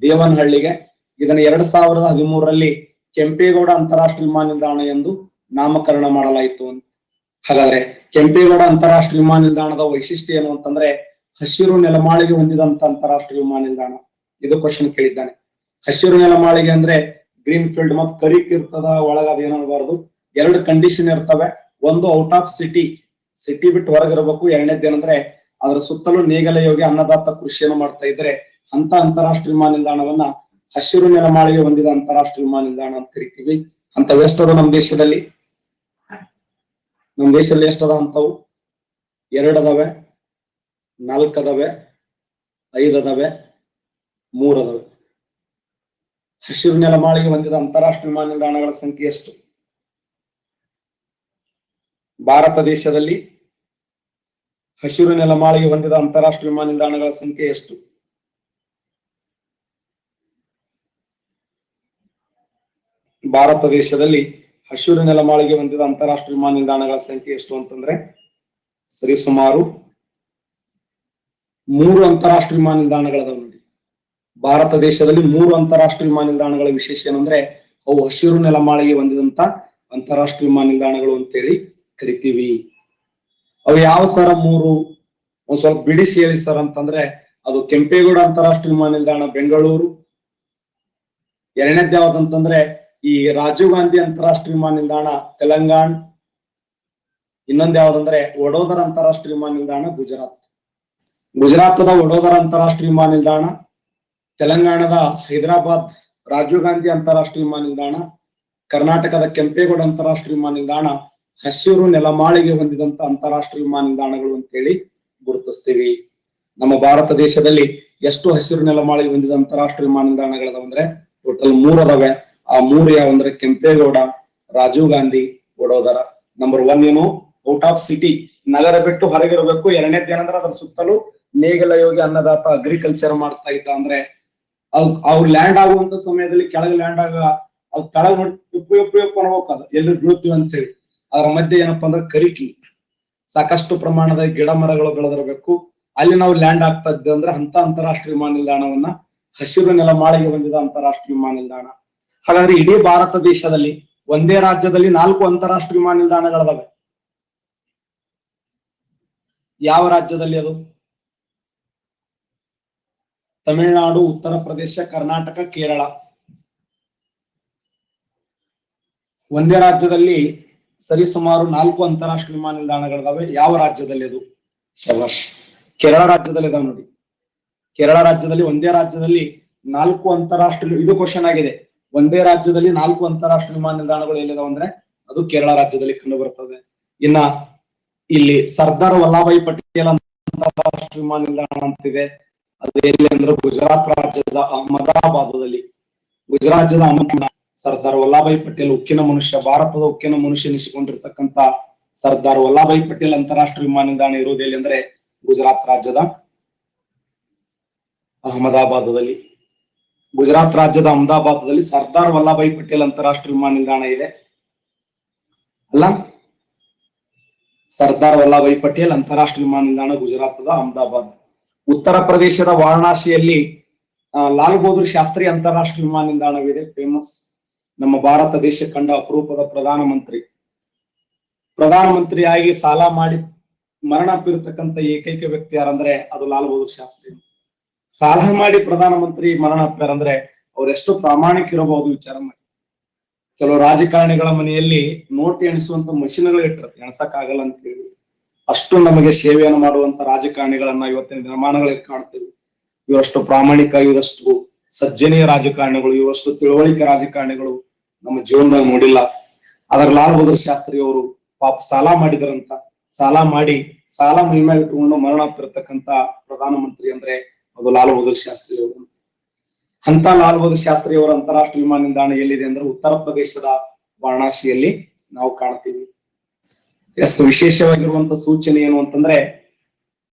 ದೇವನಹಳ್ಳಿಗೆ. ಇದನ್ನ 2013ರಲ್ಲಿ ಕೆಂಪೇಗೌಡ ಅಂತಾರಾಷ್ಟ್ರೀಯ ವಿಮಾನ ನಿಲ್ದಾಣ ಎಂದು ನಾಮಕರಣ ಮಾಡಲಾಯಿತು ಅಂತ. ಹಾಗಾದ್ರೆ ಕೆಂಪೇಗೌಡ ಅಂತಾರಾಷ್ಟ್ರೀಯ ವಿಮಾನ ನಿಲ್ದಾಣದ ವೈಶಿಷ್ಟ್ಯ ಏನು ಅಂತಂದ್ರೆ ಹಸಿರು ನೆಲಮಾಳಿಗೆ ಹೊಂದಿದಂತ ಅಂತಾರಾಷ್ಟ್ರೀಯ ವಿಮಾನ ನಿಲ್ದಾಣ. ಇದು ಕ್ವಶನ್ ಕೇಳಿದ್ದಾನೆ. ಹಸಿರು ನೆಲಮಾಳಿಗೆ ಅಂದ್ರೆ ಗ್ರೀನ್ ಫೀಲ್ಡ್ ಮತ್ ಕರಿಕ್ ಇರ್ತದ ಒಳಗ ಅದ ಏನಬಾರ್ದು. ಎರಡು ಕಂಡೀಷನ್ ಇರ್ತವೆ. ಒಂದು ಔಟ್ ಆಫ್ ಸಿಟಿ ಬಿಟ್ಟು ಹೊರಗಿರಬೇಕು. ಎರಡನೇದೇನಂದ್ರೆ ಅದರ ಸುತ್ತಲೂ ನೇಗಲ ಯೋಗಿ ಅನ್ನದಾತ ಕೃಷಿಯನ್ನು ಮಾಡ್ತಾ ಇದ್ರೆ ಅಂತ ಅಂತಾರಾಷ್ಟ್ರೀಯ ವಿಮಾನ ನಿಲ್ದಾಣವನ್ನ ಹಸಿರು ನೆಲಮಾಳಿಗೆ ಹೊಂದಿದ ಅಂತಾರಾಷ್ಟ್ರೀಯ ವಿಮಾನ ನಿಲ್ದಾಣ ಅಂತ ಕರಿತೀವಿ. ಅಂತವ್ ಎಷ್ಟದ ನಮ್ಮ ದೇಶದಲ್ಲಿ? ನಮ್ಮ ದೇಶದಲ್ಲಿ ಎಷ್ಟದ ಅಂತವು? 2 ಅದಾವೆ, 4 ಅದಾವೆ, 5 ಅದಾವೆ, 3 ಅದಾವೆ. ಹಸಿರು ನೆಲಮಾಳಿಗೆ ಹೊಂದಿದ ಅಂತಾರಾಷ್ಟ್ರೀಯ ವಿಮಾನ ನಿಲ್ದಾಣಗಳ ಸಂಖ್ಯೆ ಎಷ್ಟು? ಭಾರತ ದೇಶದಲ್ಲಿ ಹಸಿರು ನೆಲಮಾಳಿಗೆ ಹೊಂದಿದ ಅಂತಾರಾಷ್ಟ್ರೀಯ ವಿಮಾನ ನಿಲ್ದಾಣಗಳ ಸಂಖ್ಯೆ ಎಷ್ಟು? ಭಾರತ ದೇಶದಲ್ಲಿ ಹಸಿರು ನೆಲಮಾಳಿಗೆ ಹೊಂದಿದ ಅಂತಾರಾಷ್ಟ್ರೀಯ ವಿಮಾನ ನಿಲ್ದಾಣಗಳ ಸಂಖ್ಯೆ ಎಷ್ಟು ಅಂತಂದ್ರೆ ಸರಿಸುಮಾರು 3 ಅಂತಾರಾಷ್ಟ್ರೀಯ ವಿಮಾನ ನಿಲ್ದಾಣಗಳದಾವ ನೋಡಿ. ಭಾರತ ದೇಶದಲ್ಲಿ 3 ಅಂತಾರಾಷ್ಟ್ರೀಯ ವಿಮಾನ ನಿಲ್ದಾಣಗಳ ವಿಶೇಷ ಏನಂದ್ರೆ ಅವು ಹಸಿರು ನೆಲಮಾಳಿಗೆ ಹೊಂದಿದಂತ ಅಂತಾರಾಷ್ಟ್ರೀಯ ವಿಮಾನ ನಿಲ್ದಾಣಗಳು ಅಂತೇಳಿ ಕರಿತೀವಿ. ಅವು ಯಾವ ಸರ 3? ಒಂದ್ ಸ್ವಲ್ಪ ಬಿಡಿಸಿ ಹೇಳಿ ಸರ್ ಅಂತಂದ್ರೆ ಅದು ಕೆಂಪೇಗೌಡ ಅಂತಾರಾಷ್ಟ್ರೀಯ ವಿಮಾನ ನಿಲ್ದಾಣ ಬೆಂಗಳೂರು. ಎರಡನೇದ್ ಯಾವ್ದಂತಂದ್ರೆ ಈ ರಾಜೀವ್ ಗಾಂಧಿ ಅಂತಾರಾಷ್ಟ್ರೀಯ ವಿಮಾನ ನಿಲ್ದಾಣ ತೆಲಂಗಾಣ. ಇನ್ನೊಂದ್ ಯಾವ್ದಂದ್ರೆ ವಡೋದರ ಅಂತಾರಾಷ್ಟ್ರೀಯ ವಿಮಾನ ನಿಲ್ದಾಣ ಗುಜರಾತದ ವಡೋದರ ಅಂತಾರಾಷ್ಟ್ರೀಯ ವಿಮಾನ ನಿಲ್ದಾಣ, ತೆಲಂಗಾಣದ ಹೈದರಾಬಾದ್ ರಾಜೀವ್ ಗಾಂಧಿ ಅಂತಾರಾಷ್ಟ್ರೀಯ ವಿಮಾನ ನಿಲ್ದಾಣ, ಕರ್ನಾಟಕದ ಕೆಂಪೇಗೌಡ ಅಂತಾರಾಷ್ಟ್ರೀಯ ವಿಮಾನ ನಿಲ್ದಾಣ ಹಸಿರು ನೆಲಮಾಳಿಗೆ ಹೊಂದಿದಂತ ಅಂತಾರಾಷ್ಟ್ರೀಯ ವಿಮಾನ ನಿಲ್ದಾಣಗಳು ಅಂತ ಹೇಳಿ ಗುರುತಿಸ್ತೀವಿ. ನಮ್ಮ ಭಾರತ ದೇಶದಲ್ಲಿ ಎಷ್ಟು ಹಸಿರು ನೆಲಮಾಳಿಗೆ ಹೊಂದಿದ ಅಂತಾರಾಷ್ಟ್ರೀಯ ವಿಮಾನ ನಿಲ್ದಾಣಗಳದಾವಂದ್ರೆ ಟೋಟಲ್ 3 ಅದಾವೆ. ಆ 3 ಯಾವಂದ್ರೆ ಕೆಂಪೇಗೌಡ, ರಾಜೀವ್ ಗಾಂಧಿ, ವಡೋದರ. ನಂಬರ್ 1 ಏನು? ಔಟ್ ಆಫ್ ಸಿಟಿ, ನಗರ ಬಿಟ್ಟು ಹೊರಗಿರಬೇಕು. ಎರಡನೇದ್ ಏನಂದ್ರೆ ಅದ್ರ ಸುತ್ತಲೂ ನೇಗಲ ಯೋಗಿ ಅನ್ನದಾತ ಅಗ್ರಿಕಲ್ಚರ್ ಮಾಡ್ತಾ ಇದ್ದ ಅಂದ್ರೆ ಅವ್ರು ಲ್ಯಾಂಡ್ ಆಗುವಂತ ಸಮಯದಲ್ಲಿ ಕೆಳಗೆ ಲ್ಯಾಂಡ್ ಆಗ ಅವ್ ತಳಗ ನೋಡಿ ಉಪಯೋಗ ಅನ್ಬೇಕು ಎಲ್ಲಿ ಬೀಳ್ತೀವಿ ಅಂತ ಹೇಳಿ. ಅದರ ಮಧ್ಯೆ ಏನಪ್ಪಾ ಅಂದ್ರೆ ಕರಿಕಿ, ಸಾಕಷ್ಟು ಪ್ರಮಾಣದ ಗಿಡ ಮರಗಳು ಬೆಳೆದಿರಬೇಕು. ಅಲ್ಲಿ ನಾವು ಲ್ಯಾಂಡ್ ಆಗ್ತಾ ಇದ್ದೆ ಅಂದ್ರೆ ಅಂತ ಅಂತಾರಾಷ್ಟ್ರೀಯ ವಿಮಾನ ನಿಲ್ದಾಣವನ್ನ ಹಸಿರು ನೆಲಮಾಳಿಗೆ ಹೊಂದಿದ ಅಂತಾರಾಷ್ಟ್ರೀಯ ವಿಮಾನ ನಿಲ್ದಾಣ. ಹಾಗಾದ್ರೆ ಇಡೀ ಭಾರತ ದೇಶದಲ್ಲಿ ಒಂದೇ ರಾಜ್ಯದಲ್ಲಿ 4 ಅಂತಾರಾಷ್ಟ್ರೀಯ ವಿಮಾನ ನಿಲ್ದಾಣಗಳಿದಾವೆ. ಯಾವ ರಾಜ್ಯದಲ್ಲಿ ಅದು? ತಮಿಳುನಾಡು, ಉತ್ತರ ಪ್ರದೇಶ, ಕರ್ನಾಟಕ, ಕೇರಳ. ಒಂದೇ ರಾಜ್ಯದಲ್ಲಿ ಸರಿಸುಮಾರು 4 ಅಂತಾರಾಷ್ಟ್ರೀಯ ವಿಮಾನ ನಿಲ್ದಾಣಗಳಿದಾವೆ. ಯಾವ ರಾಜ್ಯದಲ್ಲಿ ಅದು? ಶಬಾಷ್, ಕೇರಳ ರಾಜ್ಯದಲ್ಲಿ ಇದಾವೆ ನೋಡಿ. ಕೇರಳ ರಾಜ್ಯದಲ್ಲಿ ಒಂದೇ ರಾಜ್ಯದಲ್ಲಿ 4 ಅಂತಾರಾಷ್ಟ್ರೀಯ, ಇದು ಕ್ವಶನ್ ಆಗಿದೆ, ಒಂದೇ ರಾಜ್ಯದಲ್ಲಿ 4 ಅಂತಾರಾಷ್ಟ್ರೀಯ ವಿಮಾನ ನಿಲ್ದಾಣಗಳು ಎಲ್ಲಿದಾವೆ ಅಂದ್ರೆ ಅದು ಕೇರಳ ರಾಜ್ಯದಲ್ಲಿ ಕಂಡು ಬರ್ತದೆ. ಇನ್ನ ಇಲ್ಲಿ ಸರ್ದಾರ್ ವಲ್ಲಭಾಯಿ ಪಟೇಲ್ ಅಂತಾರಾಷ್ಟ್ರೀಯ ವಿಮಾನ ನಿಲ್ದಾಣ ಅಂತಿದೆ. ಅದು ಎಲ್ಲಿ ಅಂದ್ರೆ ಗುಜರಾತ್ ರಾಜ್ಯದ ಅಹಮದಾಬಾದದಲ್ಲಿ. ಗುಜರಾತ್ ರಾಜ್ಯದ ಅಹಮದಾಬಾದ್ ಸರ್ದಾರ್ ವಲ್ಲಭಾಯಿ ಪಟೇಲ್ ಉಕ್ಕಿನ ಮನುಷ್ಯ, ಭಾರತದ ಉಕ್ಕಿನ ಮನುಷ್ಯ ಎನಿಸಿಕೊಂಡಿರ್ತಕ್ಕಂಥ ಸರ್ದಾರ್ ವಲ್ಲಭಾಯಿ ಪಟೇಲ್ ಅಂತಾರಾಷ್ಟ್ರೀಯ ವಿಮಾನ ನಿಲ್ದಾಣ ಇರುವುದು ಎಲ್ಲಿ ಅಂದ್ರೆ ಗುಜರಾತ್ ರಾಜ್ಯದ ಅಹಮದಾಬಾದದಲ್ಲಿ. ಗುಜರಾತ್ ರಾಜ್ಯದ ಅಹಮದಾಬಾದದಲ್ಲಿ ಸರ್ದಾರ್ ವಲ್ಲಭಾಯಿ ಪಟೇಲ್ ಅಂತಾರಾಷ್ಟ್ರೀಯ ವಿಮಾನ ನಿಲ್ದಾಣ ಇದೆ ಅಲ್ಲ. ಸರ್ದಾರ್ ವಲ್ಲಭಾಯಿ ಪಟೇಲ್ ಅಂತಾರಾಷ್ಟ್ರೀಯ ವಿಮಾನ ನಿಲ್ದಾಣ ಗುಜರಾತದ ಅಹಮದಾಬಾದ್. ಉತ್ತರ ಪ್ರದೇಶದ ವಾರಣಾಸಿಯಲ್ಲಿ ಲಾಲ್ ಬಹದ್ದೂರ್ ಶಾಸ್ತ್ರಿ ಅಂತಾರಾಷ್ಟ್ರೀಯ ವಿಮಾನ ನಿಲ್ದಾಣವಿದೆ, ಫೇಮಸ್. ನಮ್ಮ ಭಾರತ ದೇಶ ಕಂಡ ಅಪರೂಪದ ಪ್ರಧಾನಮಂತ್ರಿಯಾಗಿ ಸಾಲ ಮಾಡಿ ಮರಣ ಅಪ್ಪಿರತಕ್ಕಂತ ಏಕೈಕ ವ್ಯಕ್ತಿ ಯಾರಂದ್ರೆ ಅದು ಲಾಲ್ ಬಹದ್ದೂರ್ ಶಾಸ್ತ್ರಿ. ಸಾಲ ಮಾಡಿ ಪ್ರಧಾನಮಂತ್ರಿ ಮರಣ ಅಪ್ಪಾರಂದ್ರೆ ಅವರೆಷ್ಟು ಪ್ರಾಮಾಣಿಕ ಇರಬಹುದು ವಿಚಾರ ಮಾಡಿ. ಕೆಲವು ರಾಜಕಾರಣಿಗಳ ಮನೆಯಲ್ಲಿ ನೋಟ್ ಎಣಿಸುವಂತ ಮಷಿನ್ಗಳು ಇಟ್ಟರೆ ಎಣಸಕ್ ಆಗಲ್ಲ ಅಂತ ಹೇಳಿ ಅಷ್ಟು ನಮಗೆ ಸೇವೆಯನ್ನು ಮಾಡುವಂತ ರಾಜಕಾರಣಿಗಳನ್ನ ಇವತ್ತಿನ ದಿನಮಾನಗಳಿಗೆ ಕಾಣ್ತೇವೆ. ಇವರಷ್ಟು ಪ್ರಾಮಾಣಿಕ, ಇವರಷ್ಟು ಸಜ್ಜನೀಯ ರಾಜಕಾರಣಿಗಳು, ಇವರಷ್ಟು ತಿಳುವಳಿಕೆ ರಾಜಕಾರಣಿಗಳು ನಮ್ಮ ಜೀವನದಾಗ ನೋಡಿಲ್ಲ. ಆದ್ರೆ ಲಾಲ್ ಬಹದ್ದೂರ್ ಶಾಸ್ತ್ರಿ ಅವರು ಪಾಪ ಸಾಲ ಮಾಡಿದ್ರಂತ, ಸಾಲ ಮಾಡಿ ಸಾಲ ಮೈಮೇಲೆ ಇಟ್ಟುಕೊಂಡು ಮರಣ ಅಪ್ಪಿರತಕ್ಕಂತ ಪ್ರಧಾನಮಂತ್ರಿ ಅಂದ್ರೆ ಅದು ಲಾಲ್ ಬಹದ್ದೂರ್ ಶಾಸ್ತ್ರಿ ಅವರು. ಅಂತ ಲಾಲ್ ಬಹದ್ದೂರ್ ಶಾಸ್ತ್ರಿ ಅವರ ಅಂತಾರಾಷ್ಟ್ರೀಯ ವಿಮಾನ ನಿಲ್ದಾಣ ಎಲ್ಲಿದೆ ಅಂದ್ರೆ ಉತ್ತರ ಪ್ರದೇಶದ ವಾರಣಾಸಿಯಲ್ಲಿ ನಾವು ಕಾಣ್ತೀವಿ. ವಿಶೇಷವಾಗಿರುವಂತ ಸೂಚನೆ ಏನು ಅಂತಂದ್ರೆ